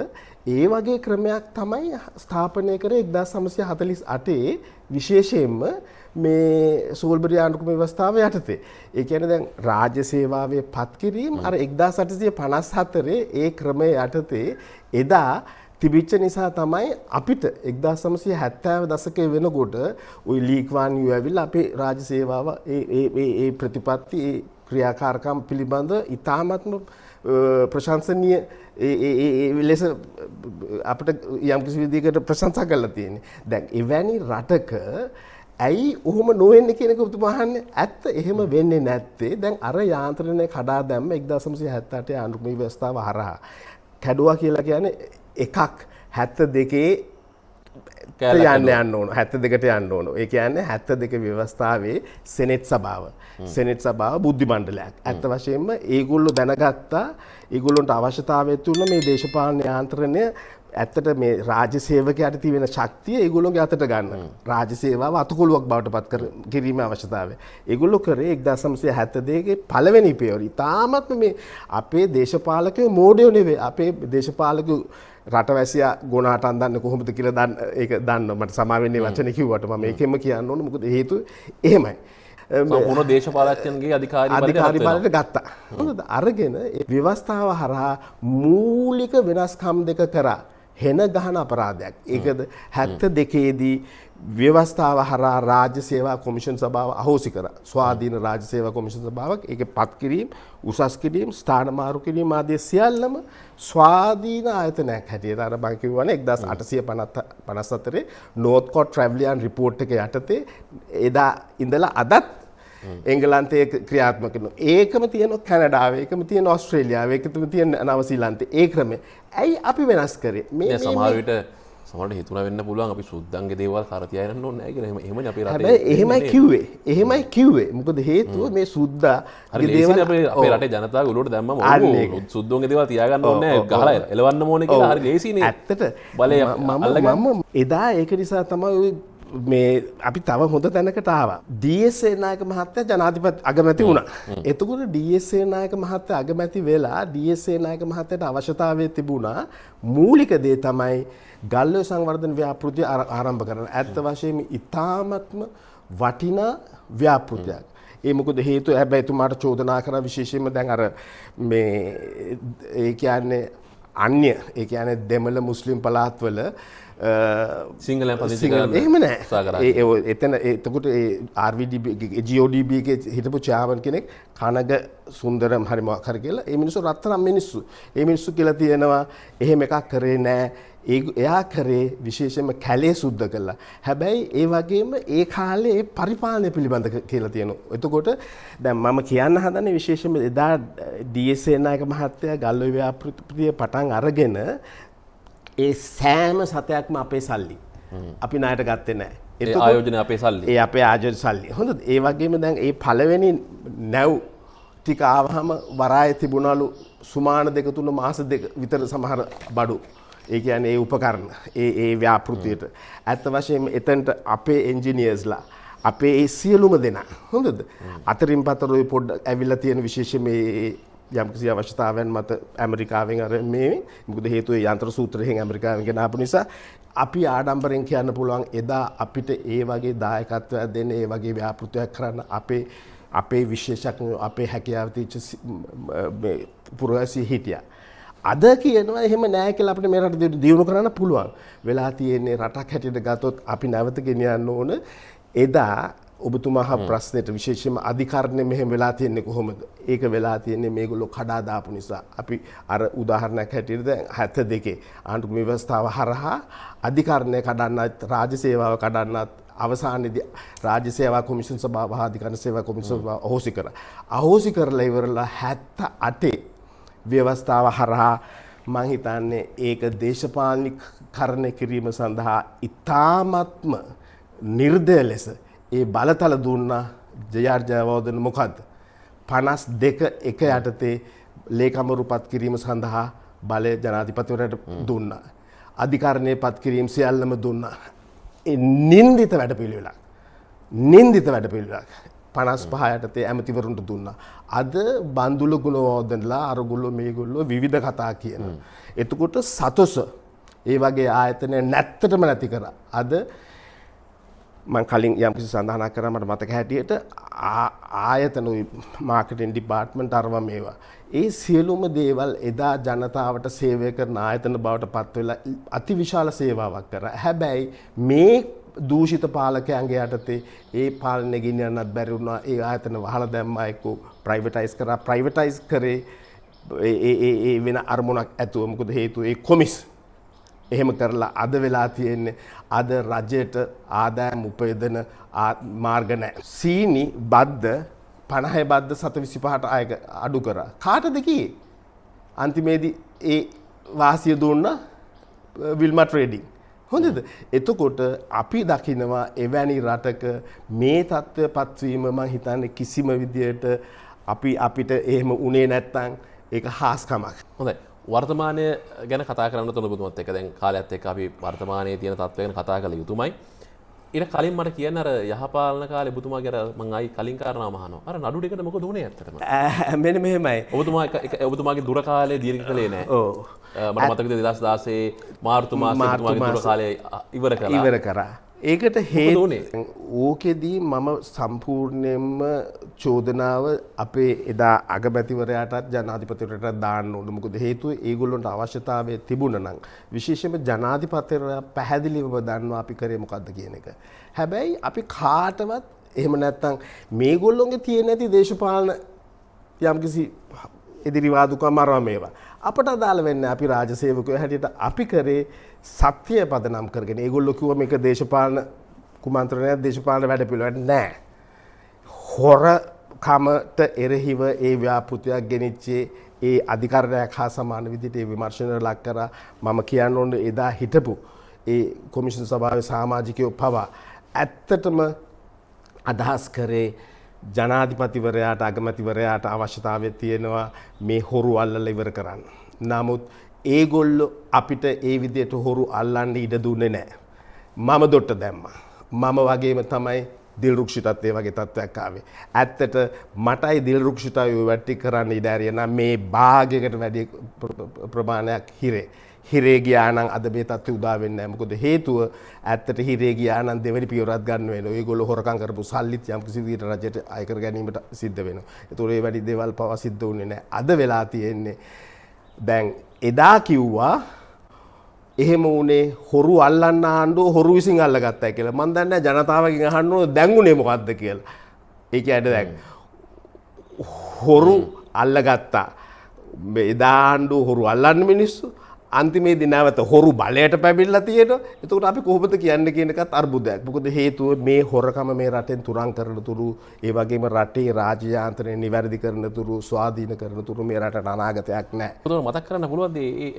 ඒ වගේ ක්‍රමයක් තමයි ස්ථාපනය කරේ 1948 විශේෂයෙන්ම මේ සෝල්බරි ආණ්ඩුක්‍රම ව්‍යවස්ථාව යටතේ. ඒ කියන්නේ දැන් රාජ්‍ය සේවාවේ පත් කිරීම අර 1854 ඒ ක්‍රමයේ යටතේ එදා තිබිච්ච නිසා තමයි අපිට 1970 දශකයේ වෙනකොට ওই ලීක් වාන් යු ඇවිල්ලා අපේ රාජ්‍ය සේවාව ඒ ප්‍රතිපත්ති ඒ ක්‍රියාකාරකම් පිළිබඳ ඉතාමත්ම ප්‍රශංසනීය ලෙස අපිට යම්කිසි විදිහකට ප්‍රශංසා කරලා තියෙන්නේ. දැන් එවැනි රටක ඇයි ඔහොම නොවෙන්නේ කියන එක ඔබතුමා අහන්නේ? ඇත්ත එහෙම වෙන්නේ නැත්තේ දැන් අර යාන්ත්‍රණය කඩා දැම්ම 1978 ආණ්ඩුක්‍රම ව්‍යවස්ථාව හරහා. කැඩුවා කියලා කියන්නේ එකක් 72 යන්න ඕන 72ට යන්න ඕන. ඒ කියන්නේ 72 ව්‍යවස්ථාවේ සෙනෙට් සභාව. සෙනෙට් සභාව බුද්ධි මණ්ඩලයක්. ඇත්ත වශයෙන්ම ඒගොල්ලෝ දැනගත්තා ඒගොල්ලොන්ට අවශ්‍යතාවය තුන මේ දේශපාලන යාන්ත්‍රණය ඇත්තට මේ රාජ්‍ය සේවකයාට තියෙන ශක්තිය ඒගොල්ලෝගේ අතට ගන්න. රාජ්‍ය සේවාව අතකොළුවක් බවට පත් කිරීමේ අවශ්‍යතාවය. ඒගොල්ලෝ කරේ 1972 පළවෙනි පියවර. තාමත් මේ අපේ දේශපාලකයෝ මෝඩයෝ නෙවෙයි. අපේ දේශපාලකයෝ රටවැසියා ගොනාට අඳන්නේ කොහොමද කියලා ඒක දන්න. මට සමා වෙන්නේ වචනේ කිව්වට මම ඒකෙම කියන්න ඕන. මොකද හේතුව එහෙමයි. සම්පූර්ණ දේශපාලකයන්ගේ අධිකාරී බලයට ගත්තා. හොඳද? අරගෙන ඒ ව්‍යවස්ථාව හරහා මූලික වෙනස්කම් දෙක කරා. හෙන ගහන අපරාධයක්. ඒකද 72 දී ව්‍යවස්ථාව හරහා රාජ්‍ය සේවා කොමිෂන් සභාව අහෝසි කරා. ස්වාධීන රාජ්‍ය සේවා කොමිෂන් සභාවක් ඒකේ පත් කිරීම, උසස් කිරීම, ස්ථාන මාරු කිරීම ආදී සියල්ලම ස්වාධීන ආයතනයක් හැටියට අර මම කියවනේ 1854 North Cotton Trevilian report එක යටතේ එදා ඉඳලා අදත් එංගලන්තයේ ක්‍රියාත්මක කරනවා. ඒකම තියෙනවා කැනඩාවේ, ඒකම තියෙනවා ඕස්ට්‍රේලියාවේ, ඒකම තියෙනවා නවසීලන්තේ. ඒ ක්‍රමය. ඇයි අපි වෙනස් කරේ? මේ සමහර විට සමහරට හිතුණා වෙන්න පුළුවන් අපි සුද්දන්ගේ දේවල් කර තියාගෙන ඕනේ නැහැ කියලා. එහෙමනේ අපේ රටේ. හැබැයි එහෙමයි කිව්වේ. මොකද හේතුව මේ සුද්දාගේ දේවල් අපේ රටේ ජනතාවගේ ඔළුවට දැම්මම සුද්දෝන්ගේ දේවල් තියාගන්න ඕනේ නැහැ. ගහලා එලවන්න ඕනේ කියලා හරි ලේසිනේ. ඇත්තට බලය මම එදා ඒක නිසා තමයි මේ අපි තව හොඳ තැනකට ආවා. ඩීඑස්.ඒ නායක මහත්තයා ජනාධිපති අගමැති වුණා. එතකොට ඩීඑස්.ඒ නායක මහත්තයා අගමැති වෙලා ඩීඑස්.ඒ නායක මහත්තයාට අවශ්‍යතාවය තිබුණා මූලික දේ තමයි ගල්ඔය සංවර්ධන ව්‍යාපෘතිය ආරම්භ කරන්න. ඇත්ත වශයෙන්ම ඉතාමත්ම වටිනා ව්‍යාපෘතියක්. ඒ මොකද හේතුව හැබැයි එතුමාට චෝදනා කරා විශේෂයෙන්ම දැන් අර මේ ඒ කියන්නේ අන්‍ය ඒ කියන්නේ දෙමළ මුස්ලිම් පළාත්වල සිංහලයන් පදිංචි එහෙම නෑ. එතන එතකොට ඒ RVDB GODB එකේ හිටපු චාර්මන් කෙනෙක් කනග සුන්දරම් හරි මොකක් හරි කියලා ඒ මිනිස්සු රත්තරන් මිනිස්සු. ඒ මිනිස්සු කියලා තියෙනවා එහෙම එකක් කරේ නෑ. එයා කරේ විශේෂයෙන්ම කැලේ සුද්ධ කළා. හැබැයි ඒ වගේම ඒ කාලේ පරිපාලනය පිළිබඳ කියලා තියෙනවා. එතකොට දැන් මම කියන්න හදන්නේ විශේෂයෙන්ම එදා ඩීඑස්.ඒ නායක මහත්තයා ගල්ඔය ව්‍යාපෘතිය පටන් අරගෙන ඒ සෑම සතයක්ම අපේ සල්ලි. අපි ණයට ගත්තේ නැහැ. ඒ ආයෝජන අපේ සල්ලි. ඒ අපේ ආයෝජන සල්ලි. හොඳද? ඒ වගේම දැන් ඒ පළවෙනි නැව් ටික ආවහම වරායේ තිබුණලු සුමාන 2-3 මාස 2 විතර සමහර බඩු. ඒ කියන්නේ ඒ උපකරණ ඒ ව්‍යාපෘතියට. ඇත්ත වශයෙන්ම එතනට අපේ එන්ජිනියර්ස්ලා අපේ ඒ සියලුම දෙනා හොඳද? අතරින් පතර ඔය පොඩ්ඩක් ඇවිල්ලා තියෙන විශේෂ මේ යම්කිසි අවශ්‍යතාවයන් මත ඇමරිකාවෙන් අර මේ මොකද හේතුව යන්ත්‍ර සූත්‍රයෙන් ඇමරිකාවෙන් ගෙනාපු නිසා අපි ආඩම්බරෙන් කියන්න පුළුවන් එදා අපිට ඒ වගේ දායකත්වයක් දෙන්න ඒ වගේ ව්‍යාපෘතියක් කරන්න අපේ විශේෂඥයෝ අපේ හැකියාව තියච්ච පුරවැසියෝ හිටියා. අද කියනවා එහෙම නෑ කියලා අපිට මේ රට දියුණු කරන්න පුළුවන්. වෙලා තියෙන්නේ රටක් හැටියට ගත්තොත් අපි නැවත ගෙනියන්න ඕන. එදා ඔබතුමා ප්‍රශ්නෙට විශේෂයෙන්ම අධිකරණය මෙහෙම වෙලා තියෙන්නේ කොහොමද? ඒක වෙලා තියෙන්නේ මේගොල්ලෝ කඩා දාපු නිසා. අපි අර උදාහරණයක් හැටියට දැන් 72 ආණ්ඩුක්‍රම ව්‍යවස්ථාව හරහා අධිකරණය කඩන්නත් රාජ්‍ය සේවාව කඩන්නත් අවසානයේදී රාජ්‍ය සේවා කොමිෂන් සභාව හා අධිකරණ සේවා කොමිෂන් සභාව අහෝසි කරා. අහෝසි කරලා ඉවරලා 78 ව්‍යවස්ථාව හරහා මම හිතන්නේ ඒක දේශපාලනීකරණය කිරීම සඳහා ඉතාමත්ම නිර්දය ලෙස ඒ බලතල දුන්නා. ජයාර් ජයවර්ධන මොකද්ද 52 එක යටතේ ලේකම්වරු පත් කිරීම සඳහා බලය ජනාධිපතිවරයාට දුන්නා. අධිකරණයේ පත් කිරීම සියල්ලම දුන්නා. ඒ නින්දිත වැඩපිළිවෙලක් 55 යටතේ ඇමතිවරුන්ට දුන්නා. අද බන්දුල ගුණවර්ධනලා අරගොල්ලෝ මේගොල්ලෝ විවිධ කතා කියනවා. එතකොට සතොස ඒ වගේ ආයතන නැත්තටම නැති කරා. අද මම කලින් යම්කිසි සඳහනක් කරා මට මතක හැටියට ආයතන මාකටිං ඩිපාර්ට්මන්ට් අරවා මේවා. ඒ සියලුම දේවල් එදා ජනතාවට සේවය කරන ආයතන බවට පත් වෙලා අතිවිශාල සේවාවක් කරා. හැබැයි මේ දූෂිත පාලකයන්ගේ යටතේ ඒ පාලනය ගෙනියන්නත් බැරි වුණා. ඒ ආයතන වහලා දැම්මා එක්කෝ ප්‍රයිවටයිස් කරා. ප්‍රයිවටයිස් කරේ ඒ වෙන අරමුණක් ඇතුව. මොකද හේතුව ඒ කොමිස් එහෙම කරලා අද වෙලා තියෙන්නේ අද රජයට ආදායම් උපයදන මාර්ග නැහැ. සීනි බද්ද 50 බද්ද 725ට අඩු කරා. කාටද කියේ? අන්තිමේදී ඒ වාසිය දුන්නා විල්මා ට්‍රේඩින්. හොඳද? එතකොට අපි දකිනවා එවැනි රටක මේ තත්ත්වය පත්වීම මම හිතන්නේ කිසිම විදියට අපිට එහෙම උනේ නැත්තම් ඒක හාස්කමක්. හොඳයි. වර්තමානය ගැන කතා කරන්න තුන බුදුමත් එක්ක දැන් කාලයත් එක්ක අපි වර්තමානයේ තියෙන තත්ත්වය ගැන කතා කළ යුතුමයි. ඊට කලින් මට කියන්න අර යහපාලන කාලේ ඔබතුමාගේ අර මං ආයි කලින් කාරණාව අහනවා. අර නඩු ටිකට මොකද උනේ ඇත්තටම? මෙන්න මෙහෙමයි. ඔබතුමාගේ දුර කාලේ දීර්ඝ කළේ නැහැ. ඔව්. මට මතකද 2016 මාර්තු මාසයේ ඔබතුමාගේ දුර කාලේ ඉවර කරා. ඒකට හේතුව ඕකෙදී මම සම්පූර්ණයෙන්ම චෝදනාව අපේ එදා අගමැතිවරයාටත් ජනාධිපතිවරයාටත් දාන්න ඕන. මොකද හේතුව ඒගොල්ලන්ට අවශ්‍යතාවය තිබුණා නම් විශේෂයෙන්ම ජනාධිපතිවරයා පැහැදිලිවම දන්නවා අපි කරේ මොකද්ද කියන එක. හැබැයි අපි කාටවත් එහෙම නැත්තම් මේගොල්ලොන්ගේ තියෙන නැති දේශපාලන යම්කිසි එදිරිවාදුකම් අරවා මේවා අපට අදාළ වෙන්නේ අපි රාජසේවකයෝ හැටියට අපි කරේ සත්‍ය පදනම් කරගෙන. ඒගොල්ලෝ කිව්වා මේක දේශපාලන කුමන්ත්‍රණයක් දේශපාලන වැඩපිළිවෙලක් නෑ. හොරකමට එරෙහිව ඒ ව්‍යාපෘතියක් ගෙනිච්චේ ඒ අධිකරණයක් හා සමාන විදිහට ඒ විමර්ශනයට ලක් කරා. මම කියන්න ඕනේ එදා හිටපු ඒ කොමිෂන් සභාවේ සමාජිකයෝ පවා ඇත්තටම අදහස් කරේ ජනාධිපතිවරයාට අගමැතිවරයාට අවශ්‍යතාවය තියෙනවා මේ හොරු අල්ලලා ඉවර කරන්න. නමුත් ඒගොල්ලෝ අපිට ඒ විදිහට හොරු අල්ලන්න ඉඩ දුන්නේ නැහැ. මම දොට්ට දැම්මා. මම වගේම තමයි දිල්රුක්ෂිතත් ඒ වගේ තත්ත්වයක් ආවේ. ඇත්තට මටයි දිල්රුක්ෂිතයි වැටි කරන්න ඉඩ ඇරියන මේ භාගයකට වැඩි ප්‍රමාණයක් හිරේ ගියා නම් අද මේ තත්ත්වය උදා වෙන්නේ නැහැ. මොකද හේතුව ඇත්තට හිරේ ගියා නම් දෙවෙනි පියවරක් ගන්න වෙනවා. ඒගොල්ලෝ හොරකම් කරපු සල්ලිත් යම් කිසි විදිහට රජයට අය කර ගැනීමට සිද්ධ වෙනවා. ඒතකොට ඒ වැඩි දේවල් පවා සිද්ධ වුණේ නැහැ. අද වෙලා තියෙන්නේ දැන් එදා කිව්වා එහෙම උනේ හොරු අල්ලන්න ආණ්ඩුව හොරු විසින් අල්ලගත්තා කියලා. මම දන්නේ නැහැ ජනතාවගෙන් අහන්න ඕන දැන් උනේ මොකද්ද කියලා. ඒ කියන්නේ දැන් හොරු අල්ලගත්තා. එදා ආණ්ඩුව හොරු අල්ලන්න මිනිස්සු අන්තිමේදී නැවත හොරු බලයට පැමිණලා තියෙනවා. එතකොට අපි කොහොමද කියන්නේ කියන එකත් අර්බුදයක්. මොකද හේතුව මේ හොරකම මේ රටෙන් තුරන් කරන තුරු ඒ වගේම රටේ රාජ්‍ය යාන්ත්‍රණය නිවැරදි කරන තුරු ස්වාධීන කරන තුරු මේ රටට අනාගතයක් නැහැ. ඔතන මතක් කරන්න පුළුවන්ද ඒ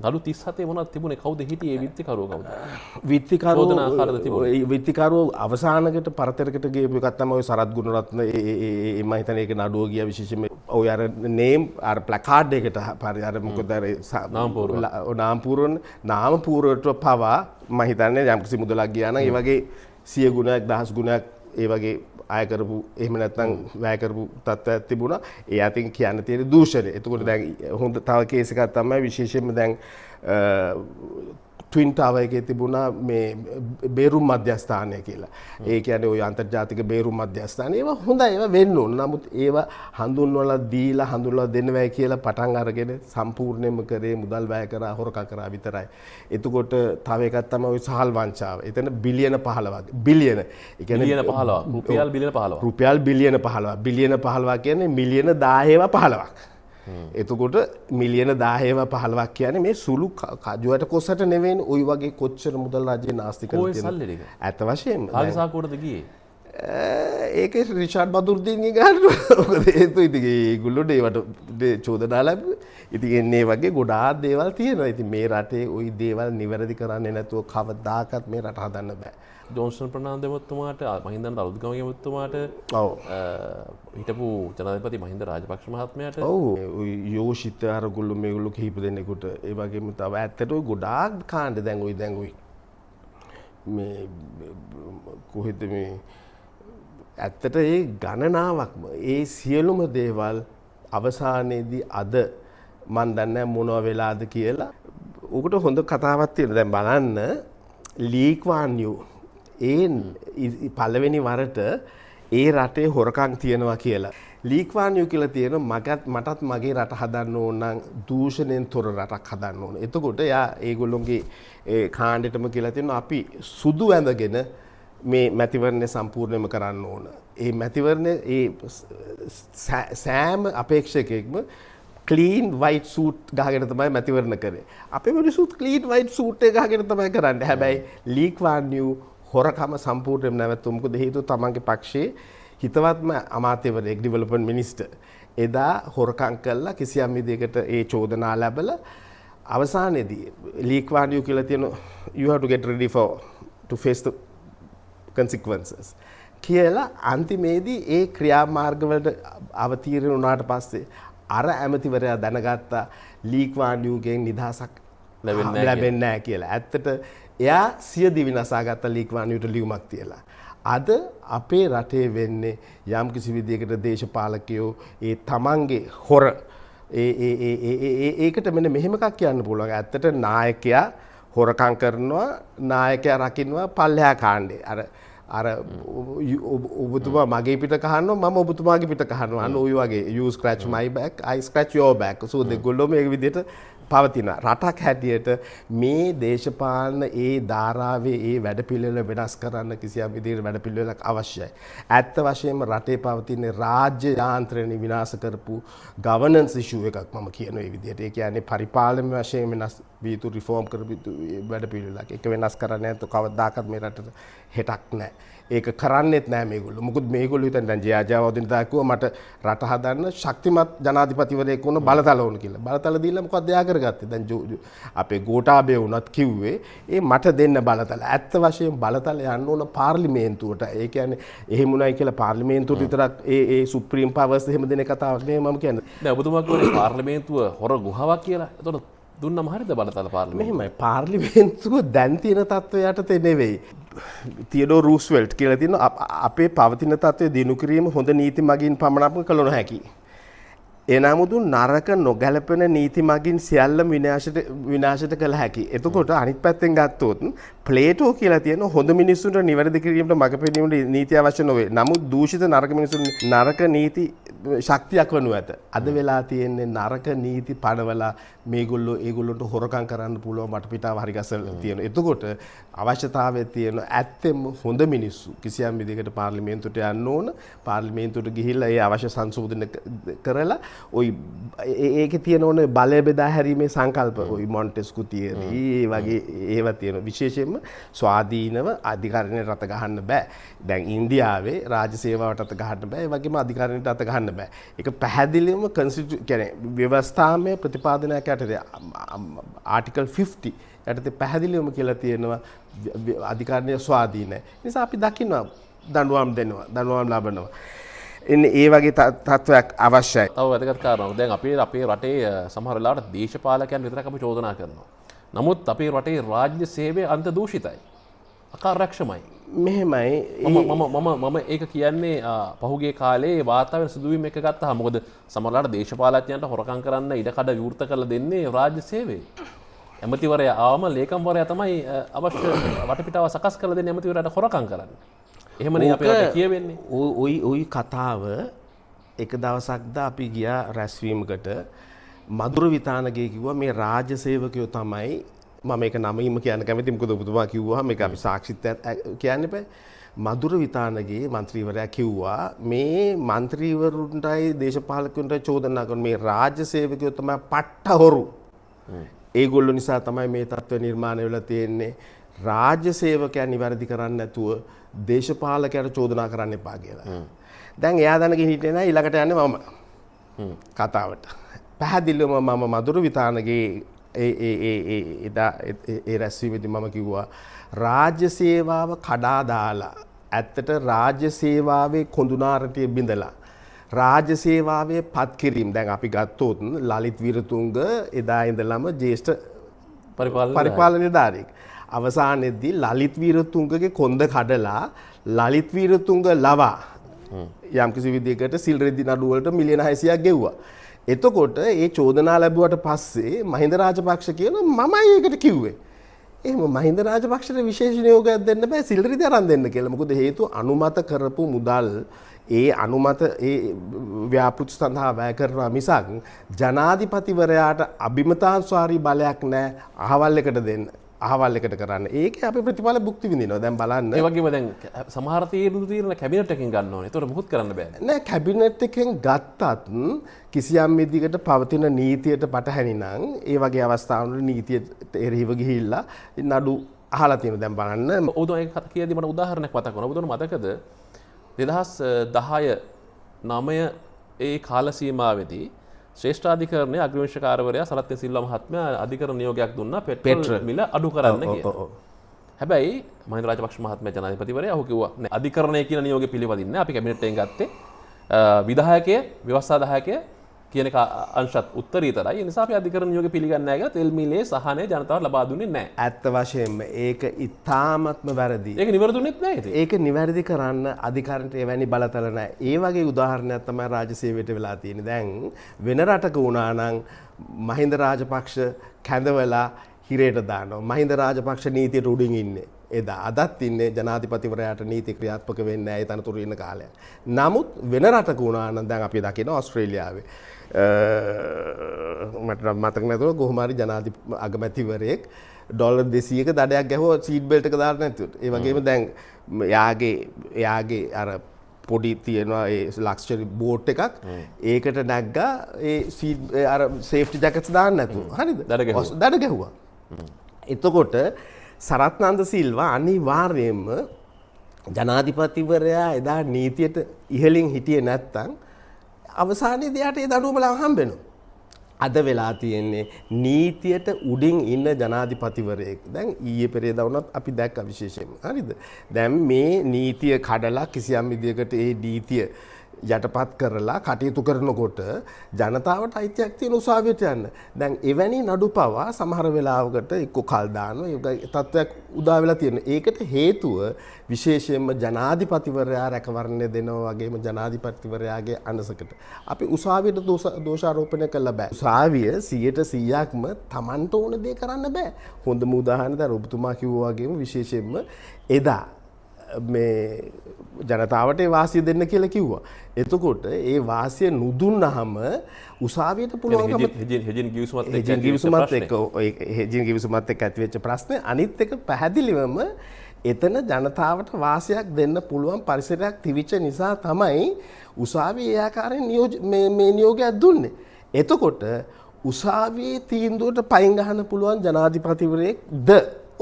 නඩු 37 මොනවද තිබුණේ? කවුද හිටියේ? විත්තිකරුවෝ කවුද? විත්තිකරුවෝ අවසානකට පරතරකට ගියපු එකක් තමයි ඔය සරත් ගුණරත්න මම හිතන්නේ ඒක නඩුව ගියා විශේෂයෙන්ම ඔය අර නේම් අර ප්ලකාඩ් එකට අර මොකද අර නාම පූර්වට පවා මම හිතන්නේ යම්කිසි මුදලක් ගියා නම් ඒ වගේ 100 ගුණයක් 10 ගුණයක් ඒ වගේ අය කරපු එහෙම නැත්නම් වැය කරපු තත්ත්වයක් තිබුණා. ඒ අතින් කියන්න තියෙන දූෂණය. එතකොට දැන් හොඳ තව කේස් එකක් තමයි විශේෂයෙන්ම දැන් ට්වින් ටාවර් එකේ තිබුණා මේ බේරුම් මධ්‍යස්ථානය කියලා. ඒ කියන්නේ ওই අන්තර්ජාතික බේරුම් මධ්‍යස්ථාන. ඒවා හොඳයි ඒවා වෙන්න ඕන. නමුත් ඒවා හඳුන්වලා දීලා හඳුන්වලා දෙන්නවයි කියලා පටන් අරගෙන සම්පූර්ණයෙන්ම කරේ මුදල් වැය කරා හොරකම් කරා විතරයි. එතකොට තව එකක් තමයි ওই සහල් වංචාව. එතන බිලියන 15ක්. බිලියන. ඒ කියන්නේ බිලියන 15ක්. රුපියල් බිලියන 15ක්. රුපියල් බිලියන 15ක්. බිලියන 15ක් කියන්නේ මිලියන 10 15ක්. එතකොට මිලියන 10 15ක් කියන්නේ මේ සුළු කජුවට කොස්සට නෙවෙයි ඔය වගේ කොච්චර මුදල් රජේ නාස්ති කරලා තියෙනවා. ඇත්ත වශයෙන්ම. කාගේ සාකෝටද ගියේ? ඒකේ රිචාඩ් බදුර්දීන්ගේ ගානට. මොකද හේතුව ඉතින් ඒගොල්ලෝ ඒවට චෝදනා ලැබුවේ. ඉතින් එන්නේ වගේ ගොඩාක් දේවල් තියෙනවා. ඉතින් මේ රටේ ওই දේවල් නිවැරදි කරන්නේ නැතුව කවදාකවත් මේ රට හදන්න බෑ. ජෝන්සන් ප්‍රනාන්දු මහත්මයාට මහින්දන් රවුද්ගමගේ මහත්මයාට හිටපු ජනාධිපති මහින්ද රාජපක්ෂ මහත්මයාට යෝෂිත අරගොල්ලෝ මේගොල්ලෝ කිහිප දෙනෙකුට ඒ වගේම තව ඇත්තට ඔය ගොඩාක් කාණ්ඩ දැන් ඔය මේ කොහෙද මේ ඇත්තට ඒ ගණනාවක්ම ඒ සියලුම දේවල් අවසානයේදී අද මන් දන්නේ මොනවා වෙලාද කියලා. උකට හොඳ කතාවක් තියෙනවා. දැන් බලන්න ලීක් වාන්යු ඒ පළවෙනි වරට ඒ රටේ හොරකම් තියෙනවා කියලා. ලීක් වාන්යු කියලා තියෙන මටත් මගේ රට හදන්න ඕන නම් දූෂණයෙන් තොර රටක් හදන්න ඕන. එතකොට යා ඒගොල්ලෝගේ කාණ්ඩෙටම කියලා තියෙනවා අපි සුදු ඇඳගෙන මේ මැතිවරණය සම්පූර්ණයෙන්ම කරන්න ඕන. ඒ මැතිවරණය ඒ සෑම අපේක්ෂකයෙක්ම ක්ලීන් වයිට් සූට් ගහගෙන තමයි මැතිවරණ කරේ. අපේ මිනිස්සුත් ක්ලීන් වයිට් සූට් එක ගහගෙන තමයි කරන්නේ. හැබැයි ලීක් වාන්යු හොරකම සම්පූර්ණයෙන්ම නැවතුම්. මොකද හේතුව තමන්ගේ පක්ෂයේ හිතවත්ම අමාත්‍යවරයෙක් ඩිවෙලොප්මන්ට් මිනිස්ටර් එදා හොරකම් කළා කිසියම් විදිහකට ඒ චෝදනා ලැබලා අවසානයේදී ලීක් වාන්යු කියලා තියෙන you have to get ready to face the consequences කියලා අන්තිමේදී ඒ ක්‍රියාමාර්ගවලට අවතීර්ණ වුණාට පස්සේ අර ඇමතිවරයා දැනගත්තා ලීක් වාන්යුගෙන් නිදහසක් ලැබෙන්නේ නැහැ කියලා. ඇත්තට එයා සිය දිවි නසාගත්ත ලීක් වාන්යුට ලියුමක් තියලා. අද අපේ රටේ වෙන්නේ යම් කිසි විදියකට දේශපාලකයෝ ඒ තමන්ගේ හොර ඒකට මෙන්න මෙහෙම එකක් කියන්න පුළුවන්. ඇත්තට නායකයා හොරකම් කරනවා නායකයා රකින්නවා පල්ලෙහා කාණ්ඩේ. අර ඔබතුමා මගේ පිට කහනවා මම ඔබතුමාගේ පිට කහනවා. අන්න ඔය වගේ you scratch my back I scratch your back. so දෙගොල්ලෝ මේ විදිහට පවතින රටක් හැටියට මේ දේශපාලන ඒ ධාරාවේ ඒ වැඩපිළිවෙල වෙනස් කරන්න කිසියම් විදිහකට වැඩපිළිවෙලක් අවශ්‍යයි. ඇත්ත වශයෙන්ම රටේ පවතින රාජ්‍ය යාන්ත්‍රණය විනාශ කරපු governance issue එකක් මම කියන මේ විදිහට. ඒ කියන්නේ පරිපාලන වශයෙන් වෙනස් විය යුතු රිෆෝම් කරපු වැඩපිළිවෙලක්. ඒක වෙනස් කරන්නේ නැත්නම් කවදාකවත් මේ රටට හෙටක් නැහැ. ඒක කරන්නේත් නැහැ මේගොල්ලෝ. මොකද මේගොල්ලෝ හිතන්නේ දැන් ජයාජාවදින තාක්කුව මට රට හදන්න ශක්තිමත් ජනාධිපතිවරයෙක් වුණ බලතල ඕන කියලා. බලතල දීලා මොකක්ද එයා කරගත්තේ? දැන් අපේ ගෝඨාභය වුණත් කිව්වේ ඒ මට දෙන්න බලතල. ඇත්ත වශයෙන් බලතල යන්න ඕන පාර්ලිමේන්තුවට. ඒ කියන්නේ එහෙම උනායි කියලා පාර්ලිමේන්තුවට විතරක් ඒ සුප්‍රීම පවර්ස් එහෙම දෙන කතාවක් නෙමෙයි මම කියන්නේ. දැන් ඔබතුමා කියන්නේ පාර්ලිමේන්තුව හොර ගුහාවක් කියලා. එතකොට දුන්නම හරිද බලතල පාර්ලිමේන්තුව? මෙහෙමයි පාර්ලිමේන්තුව දැන් තියෙන තත්ත්වය යටතේ නෙවෙයි. තියඩෝ රූස්වෙල්ට් කියලා තියෙන අපේ පවතින තත්ත්වය දිනු කිරීම හොඳ නීති මගින් පමණක්ම කළ නොහැකි. එනමුදු නරක නොගැලපෙන නීති මගින් සියල්ලම විනාශයට කළ හැකි. එතකොට අනිත් පැත්තෙන් ගත්තොත් ප්ලේටෝ කියලා තියෙන හොඳ මිනිස්සුන්ට නිවැරදි කිරීමට මඟ පෙන්වීමට නීති අවශ්‍ය නොවේ. නමුත් දූෂිත නරක මිනිසුන් නරක නීති ශක්තියක් වනු ඇත. අද වෙලා තියෙන්නේ නරක නීති පනවලා මේගොල්ලෝ ඒගොල්ලොන්ට හොරකම් කරන්න පුළුවන් වටපිටාව හරි ගසලා තියෙනවා. එතකොට අවශ්‍යතාවය තියෙන ඇත්තෙම හොඳ මිනිස්සු කිසියම් විදිහකට පාර්ලිමේන්තුවට යන්න ඕන. පාර්ලිමේන්තුවට ගිහිල්ලා ඒ අවශ්‍ය සංශෝධන කරලා ඔයි ඒකේ තියෙන ඕනේ බලය බෙදා හැරීමේ සංකල්ප ඔයි මොන්ටෙස්කු තියරි ඒ වගේ ඒවා තියෙන විශේෂයෙන්ම ස්වාධීනව අධිකරණයට රට ගහන්න බෑ. දැන් ඉන්දියාවේ රාජ්‍ය සේවාවට අත ගහන්න බෑ. ඒ වගේම අධිකරණයට අත ගහන්න බෑ. ඒක පැහැදිලිවම කියන්නේ ව්‍යවස්ථාමය ප්‍රතිපාදනයක් යටතේ ආටිකල් 50 යටතේ පැහැදිලිවම කියලා තියෙනවා අධිකරණය ස්වාධීනයි. නිසා අපි දකිනවා දඬුවම් දෙනවා දඬුවම් ලබනවා. ඒ වගේ තත්ත්වයක් අවශ්‍යයි. තව වැදගත් කාරණාවක්. දැන් අපේ රටේ සමහර වෙලාවට දේශපාලකයන් විතරක් අපි චෝදනා කරනවා. නමුත් අපේ රටේ රාජ්‍ය සේවය අන්ත දූෂිතයි. අකාර්යක්ෂමයි. මෙහෙමයි. මම ඒක කියන්නේ පහුගිය කාලේ වාතාවරණ සිදුවීම් එක ගත්තාම මොකද සමහර වෙලාවට දේශපාලකයන්ට හොරකම් කරන්න ඉඩකඩ විවෘත කරලා දෙන්නේ රාජ්‍ය සේවය. ඇමතිවරයා ආවම ලේකම්වරයා තමයි අවශ්‍ය වටපිටාව සකස් කරලා දෙන්නේ ඇමතිවරයාට හොරකම් කරන්න. එහෙමනේ අපේ රට කියවෙන්නේ. ওই කතාව එක දවසක්ද අපි ගියා රැස්වීමකට මధుර විතානගේ කිව්වා මේ රාජ්‍ය සේවකයෝ තමයි මම ඒක නමීම කියන්න කැමතියි මොකද ඔබතුමා කිව්වා මේක අපි සාක්ෂිත්වයක් කියන්න එපා. මధుර විතානගේ මන්ත්‍රීවරයා කිව්වා මේ මන්ත්‍රීවරුන්ටයි දේශපාලකයන්ටයි චෝදනා කරන මේ රාජ්‍ය සේවකයෝ තමයි පට්ට හොරු. ඒගොල්ලෝ නිසා තමයි මේ තත්ත්වය නිර්මාණය වෙලා තියෙන්නේ. රාජ්‍ය සේවකයන් නිවැරදි කරන්නේ නැතුව දේශපාලකයන්ට චෝදනා කරන්න එපා කියලා. දැන් එයා දැනගෙන හිටියේ නැහැ ඊළඟට යන්නේ මම කතාවට. පැහැදිලිවම මම මధుර විතානගේ ඒ රැස්වීමේදී මම කිව්වා රාජ්‍ය සේවාව කඩා දාලා ඇත්තට රාජ්‍ය සේවාවේ කොඳුනාරටිය බිඳලා රාජ්‍ය සේවාවේ පත් කිරීම දැන් අපි ගත්තොත් ලලිත් වීරතුංග එදා ඉඳලම ජ්‍යෙෂ්ඨ පරිපාලන නිලධාරියෙක්. අවසානයේදී ලලිත් වීරතුංගගේ කොන්ද කඩලා ලලිත් වීරතුංග ලවා යම්කිසි විදිහකට සිල් රෙදි නඩු වලට මිලියන 600ක් ගෙව්වා. එතකොට ඒ චෝදනා ලැබුවට පස්සේ මහින්ද රාජපක්ෂ කියන මමයි ඒකට කිව්වේ. එහෙම මහින්ද රාජපක්ෂට විශේෂ නියෝගයක් දෙන්න බෑ සිල් රෙදි අරන් දෙන්න කියලා. මොකද හේතුව අනුමත කරපු මුදල් ඒ අනුමත ඒ ව්‍යාපෘති සඳහා වැය කරනවා මිසක් ජනාධිපතිවරයාට අභිමතාංශාරී බලයක් නැහැ අහවල් එකට දෙන්න. අහවල් එකට කරන්න. ඒකේ අපි ප්‍රතිඵල භුක්ති විඳිනවා. දැන් බලන්න. ඒ වගේම දැන් සමහර තීරණ කැබිනට් එකකින් ගන්න ඕනේ. ඒතකොට මොකුත් කරන්න බෑ. නෑ කැබිනට් එකෙන් ගත්තත් කිසියම් විදිහකට පවතින නීතියට පටහැනි නම් ඒ වගේ අවස්ථාවල නීතියට එරෙහිව ගිහිල්ලා නඩු අහලා තියෙනවා. දැන් බලන්න. ඔබතුමා ඒක කියද්දි මට උදාහරණයක් මතක් වුණා. ඔබතුමා මතකද 2010 9 ඒ කාල සීමාවේදී ශ්‍රේෂ්ඨාධිකරණයේ අග්‍රවංශකාරවරයා සරත්න සිල්වා මහත්මයා අධිකරණ නියෝගයක් දුන්නා පෙට්‍රල් මිල අඩු කරන්න කියලා. හැබැයි මහින්ද රාජපක්ෂ මහත්මයා ජනාධිපතිවරයා ඔහු කිව්වා නෑ අධිකරණය කියන නියෝගය පිළිපදින්නේ අපි කැබිනට් එකෙන් ගත්තේ විධායකය ව්‍යවස්ථාදායකය කියන එක අංශත් උත්තරීතරයි. ඒ නිසා අපි අධිකරණ නියෝගය පිළිගන්නේ නැහැ කියලා තෙල් මිලේ සහනය ජනතාවට ලබා දුන්නේ නැහැ. ඇත්ත වශයෙන්ම ඒක ඉතාමත්ම වැරදි. ඒක නිවැරදිුනේත් නැහැ ඉතින්. ඒක නිවැරදි කරන්න අධිකරණයට එවැනි බලතල නැහැ. ඒ වගේ උදාහරණයක් තමයි රාජ්‍ය සේවයට වෙලා තියෙන්නේ. දැන් වෙන රටක වුණා නම් මහින්ද රාජපක්ෂ කැඳවලා හිරේට දානවා. මහින්ද රාජපක්ෂ නීතියට උඩින් ඉන්නේ. එදා අදත් ඉන්නේ ජනාධිපතිවරයාට නීති ක්‍රියාත්මක වෙන්නේ නැහැ ඒ තනතුරු ඉන්න කාලයක්. නමුත් වෙන රටක වුණා නම් දැන් අපි දකිනවා ඕස්ට්‍රේලියාවේ මට මතක නැතුව කොහොම හරි අගමැතිවරයෙක් ඩොලර් 200ක දඩයක් ගැහුවා සීට් බෙල්ට් එක දාන්න නැතුව. ඒ වගේම දැන් එයාගේ අර පොඩි තියෙනවා ඒ ලක්ෂරි බෝට් එකක් ඒකට නැග්ගා ඒ සීට් අර සේෆ්ටි ජැකට්ස් දාන්න නැතුව. හරිද? දඩ ගැහුවා. එතකොට සරත්නන්ද සිල්වා අනිවාර්යයෙන්ම ජනාධිපතිවරයා එදා නීතියට ඉහළින් හිටියේ නැත්තම් අවසානයේදී යාට ඒ දඬුවම හම්බෙනවා. අද වෙලා තියෙන්නේ නීතියට උඩින් ඉන්න ජනාධිපතිවරයෙක්. දැන් ඊයේ පෙරේදා වුණත් අපි දැක්ක විශේෂයෙන්ම. හරිද? දැන් මේ නීතිය කඩලා කිසියම් විදියකට ඒ නීතිය යටපත් කරලා කටයුතු කරනකොට ජනතාවට අයිතියක් තියෙන උසාවියට යන්න. දැන් එවැනි නඩු පවා සමහර වෙලාවකට එක්ක කල් දානවා. ඒ තත්ත්වයක් උදා වෙලා තියෙනවා. ඒකට හේතුව විශේෂයෙන්ම ජනාධිපතිවරයා රැකවරණය දෙනවා වගේම ජනාධිපතිවරයාගේ අනසකට. අපි උසාවියට දෝෂාරෝපණය කළා බෑ. උසාවිය 100%ක්ම Tamanට ඕන දේ කරන්න බෑ. හොඳම උදාහරණ දැන් ඔබතුමා කිව්වා වගේම විශේෂයෙන්ම එදා මේ ජනතාවට වාසිය දෙන්න කියලා කිව්වා. එතකොට ඒ වාසිය නුදුන්නහම උසාවියට පුළුවන්කම හෙජින් ගිවිසුමත් හෙජින් ගිවිසුමත් එක්ක ඇතිවෙච්ච ප්‍රශ්නේ අනිත් එක පැහැදිලිවම එතන ජනතාවට වාසියක් දෙන්න පුළුවන් පරිසරයක් තිබිච්ච නිසා තමයි උසාවියේ ඒ ආකාරයෙන් මේ නියෝගයක් දුන්නේ. එතකොට උසාවියේ තීන්දුවට පයින් ගහන්න පුළුවන් ජනාධිපතිවරයෙක්ද?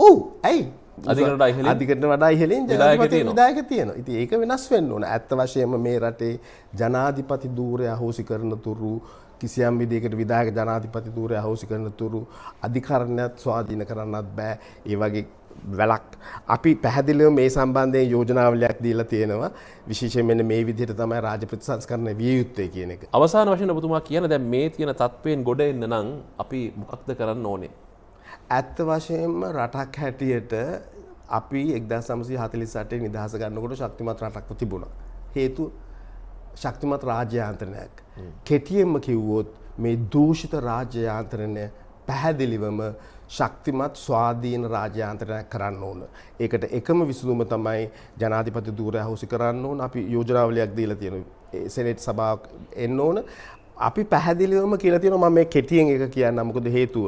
ඔව්. ඇයි? අධිකරණයට වඩා ඉහළින් ජනාධිපති විධායක තියෙනවා. ඉතින් ඒක වෙනස් වෙන්න ඕන. ඇත්ත වශයෙන්ම මේ රටේ ජනාධිපති ධූරය අහෝසි කරන තුරු කිසියම් විදිහකට විධායක ජනාධිපති ධූරය අහෝසි කරන තුරු අධිකරණයත් ස්වාධීන කරන්නත් බෑ. ඒ වගේ වැලක් අපි පැහැදිලිව මේ සම්බන්ධයෙන් යෝජනාවලියක් දීලා තියෙනවා. විශේෂයෙන් මෙන්න මේ විදිහට තමයි රාජ්‍ය ප්‍රතිසංස්කරණය විය යුත්තේ කියන එක. අවසාන වශයෙන් ඔබතුමා කියන දැන් මේ තියෙන තත්ත්වයෙන් ගොඩ එන්න නම් අපි මොකක්ද කරන්න ඕනේ? ඇත්ත වශයෙන්ම රටක් හැටියට අපි 1948 නිදහස ගන්නකොට ශක්තිමත් රටක්ව තිබුණා. හේතුව ශක්තිමත් රාජ්‍ය යාන්ත්‍රණයක්. කෙටියෙන්ම කිව්වොත් මේ දූෂිත රාජ්‍ය යාන්ත්‍රණය පැහැදිලිවම ශක්තිමත් ස්වාධීන රාජ්‍ය යාන්ත්‍රණයක් කරන්න ඕන. ඒකට එකම විසඳුම තමයි ජනාධිපති ධූරය අහෝසි කරන්න ඕන. අපි යෝජනාවලියක් දීලා තියෙනවා. සෙනෙට් සභාවක් එන්න ඕන. අපි පැහැදිලිවම කියලා තියෙනවා මම මේ කෙටියෙන් එක කියන්නම්. මොකද හේතුව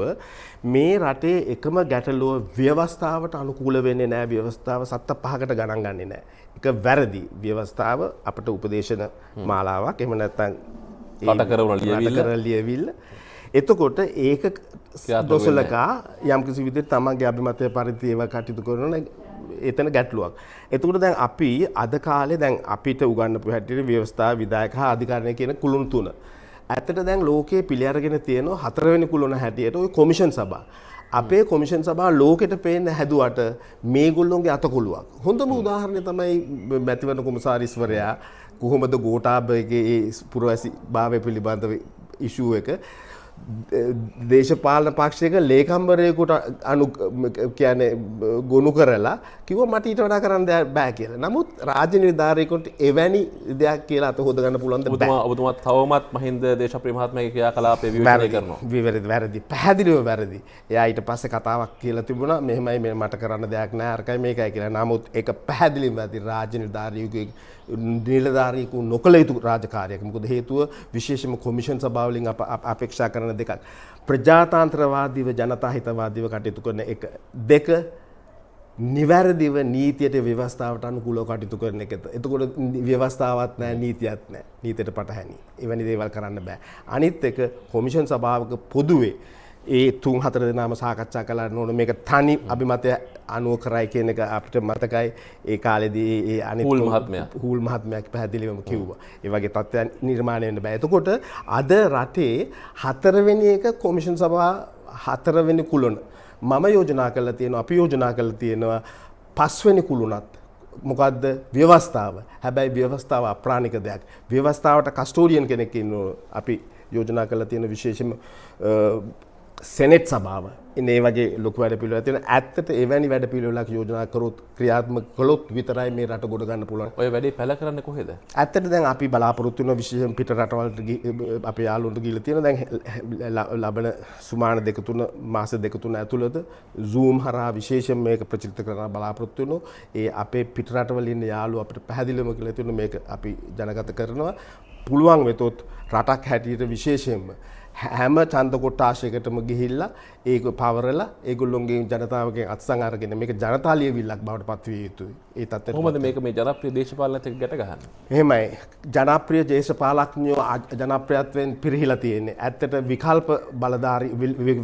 මේ රටේ එකම ගැටලුව ව්‍යවස්ථාවට අනුකූල වෙන්නේ නැහැ. ව්‍යවස්ථාව සත්ත පහකට ගණන් ගන්නේ නැහැ. ඒක වැරදි. ව්‍යවස්ථාව අපට උපදේශන මාලාවක්. එහෙම නැත්නම් රට කරන ලියවිල්ල. එතකොට ඒක දොසලකා යම්කිසි විදිහට තමන්ගේ අභිමතය පරිදි ඒවා කටයුතු කරන එතන ගැටලුවක්. එතකොට දැන් අපි අද කාලේ දැන් අපිට උගන්වපු හැටියට ව්‍යවස්ථාව විධායක හා අධිකරණය කියන කුළුණු තුන. ඇත්තට දැන් ලෝකයේ පිළි අරගෙන තියෙනවා හතරවෙනි කුළුණ හැටියට ওই කොමිෂන් සභා. අපේ කොමිෂන් සභාව ලෝකෙට පේන්න හැදුවට මේගොල්ලෝගේ අතකොළුවක්. හොඳම උදාහරණය තමයි මැතිවරණ කොමසාරිස්වරයා කොහොමද ගෝඨාභයගේ ඒ පුරවැසි භාවය පිළිබඳව ඉෂුව එක දේශපාලන පක්ෂයක ලේකම්වරයෙකුට කියන්නේ ගොනු කරලා කිව්වා මට ඊට වඩා කරන්න බෑ කියලා. නමුත් රාජ්‍ය නිලධාරියෙකුට එවැනි දෙයක් කියලා අත හොද ගන්න පුළුවන් ද බෑ. ඔබතුමා තවමත් මහින්ද දේශප්‍රිය මහත්මයාගේ ක්‍රියාකලාපය විවරණය කරනවා. වැරදි. පැහැදිලිව වැරදි. එයා ඊට පස්සේ කතාවක් කියලා තිබුණා මෙහෙමයි මේ මට කරන්න දෙයක් නෑ අරකයි මේකයි කියලා. නමුත් ඒක පැහැදිලිව වැරදි. රාජ්‍ය නිලධාරියෙකු නොකළ යුතු රාජකාරියක්. මොකද හේතුව විශේෂම කොමිෂන් සභාවලින් අපේක්ෂා කරන දෙකක්. ප්‍රජාතන්ත්‍රවාදීව ජනතා හිතවාදීව කටයුතු කරන එක. දෙක නිවැරදිව නීතියට ව්‍යවස්ථාවට අනුකූලව කටයුතු කරන එක. එතකොට ව්‍යවස්ථාවක් නැහැ නීතියක් නැහැ. නීතියට පටහැනි. එවැනි දේවල් කරන්න බෑ. අනිත් එක කොමිෂන් සභාවක පොදුවේ ඒ 3-4 දෙනාම සාකච්ඡා කළා නෝන මේක තනි අභිමතය අනුව කරයි කියන එක අපිට මතකයි. ඒ කාලේදී ඒ අනිත් හූල් මහත්මයා පැහැදිලිවම කිව්වා. ඒ වගේ තත්ත්වයන් නිර්මාණය වෙන්න බෑ. එතකොට අද රටේ 4වෙනි එක කොමිෂන් සභාව 4වෙනි කුළුණ මම යෝජනා කරලා තියෙනවා. අපි යෝජනා කරලා තියෙනවා 5වෙනි කුළුණත් මොකද්ද ව්‍යවස්ථාව. හැබැයි ව්‍යවස්ථාව අප්‍රාණික දෙයක්. ව්‍යවස්ථාවට කස්ටෝඩියන් කෙනෙක් ඉන්නවා. අපි යෝජනා කරලා තියෙන විශේෂම සෙනෙට් සභාව. ඉන්නේ වගේ ලොකු වැඩ පිළිවෙලක් තියෙනවා. ඇත්තට එවැනි වැඩ පිළිවෙලක් යෝජනා කරොත් ක්‍රියාත්මක කළොත් විතරයි මේ රට ගොඩ ගන්න පුළුවන්. ඔය වැඩේ පැල කරන්නේ කොහෙද? ඇත්තට දැන් අපි බලාපොරොත්තු වෙන විශේෂයෙන් පිට රටවලට අපේ යාළුවන්ට ගිහලා තියෙනවා. දැන් ලබන සුමාන 2-3 මාස 2-3 ඇතුළත Zoom හරහා විශේෂයෙන් මේක ප්‍රචලිත කරන්න බලාපොරොත්තු වෙනවා. ඒ අපේ පිට රටවල ඉන්න යාළුවෝ අපිට පැහැදිලිවම කියලා තියෙනවා මේක අපි ජනගත කරනවා. පුළුවන් වෙතොත් රටක් හැටියට විශේෂයෙන්ම හැම ඡන්ද කොට්ටාශයකටම ගිහිල්ලා ඒක පවරලා ඒගොල්ලොන්ගේ ජනතාවගෙන් අත්සන් අරගෙන මේක ජනතා ලියවිල්ලක් බවට පත්විය යුතුයි. ඒ තත්ත්වයට කොහොමද මේක මේ ජනප්‍රිය දේශපාලනත් එක්ක ගැට ගහන්නේ? එහෙමයි. ජනප්‍රිය දේශපාලඥයෝ ජනප්‍රියත්වයෙන් පිරිහිලා තියෙන්නේ. ඇත්තට විකල්ප බලධාරී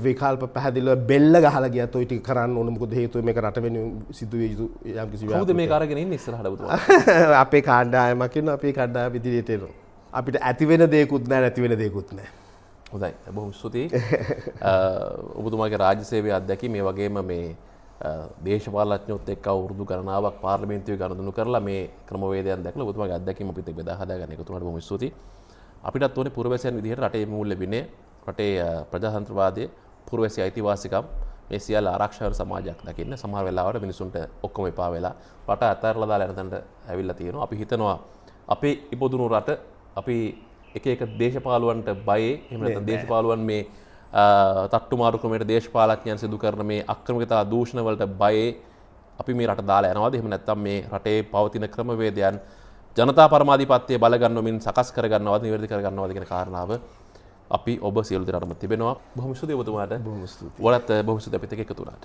විකල්ප පැහැදිලිව බෙල්ල ගහලා ගියත් ඔය ටික කරන්න ඕන. මොකද හේතුව මේක රට වෙනුවෙන් සිදුවිය යුතු යම්කිසි ව්‍යාපෘතියක්. කවුද මේක අරගෙන ඉන්නේ ඉස්සරහට ඔබතුමා? අපේ කාණ්ඩායමක් ඉන්නවා. අපේ කාණ්ඩායම ඉදිරියට එනවා. අපිට ඇති වෙන දේකුත් නැහැ නැති වෙන දේකුත් නැහැ. හොඳයි බොහොම ස්තුතියි. ඔබතුමාගේ රාජ්‍ය සේවයේ අත්දැකීම මේ වගේම මේ දේශපාලඥයොත් එක්ක අවුරුදු ගණනාවක් පාර්ලිමේන්තුවේ ගනුදෙනු කරලා මේ ක්‍රමවේදයන් දැකලා ඔබතුමාගේ අත්දැකීම අපිත් එක්ක බෙදා හදා ගන්න එක උතුමට බොහොම ස්තුතියි. අපිටත් ඕනේ පුරවැසියන් විදිහට රටේ මූල්‍ය විනය, රටේ ප්‍රජාතන්ත්‍රවාදයේ පුරවැසි අයිතිවාසිකම් මේ සියල්ල ආරක්ෂා කරන සමාජයක් දකින්න. සමහර වෙලාවට මිනිසුන්ට ඔක්කොම එපා වෙලා රට අතහැරලා දාලා යන තැනට ඇවිල්ලා තියෙනවා. අපි හිතනවා අපේ ඉපදුණු රට අපි එක එක දේශපාලුවන්ට බයේ එහෙම නැත්නම් දේශපාලුවන් මේ තට්ටු මාරු ක්‍රමයට දේශපාලඥයන් සිදු කරන මේ අක්‍රමිකතා දූෂණ වලට බයේ අපි මේ රට දාලා යනවාද? එහෙම නැත්නම් මේ රටේ පවතින ක්‍රමවේදයන් ජනතා පරමාධිපත්‍යය බල ගන්නවමින් සකස් කර ගන්නවද, නිවැරදි කර ගන්නවද කියන කාරණාව අපි ඔබ සියලු දෙනාටම තිබෙනවා. බොහොම ස්තුතියි ඔබතුමාට. බොහොම ස්තුතියි. ඔයාලත් බොහොම ස්තුතියි අපිත් එක්ක එකතු වුණාට.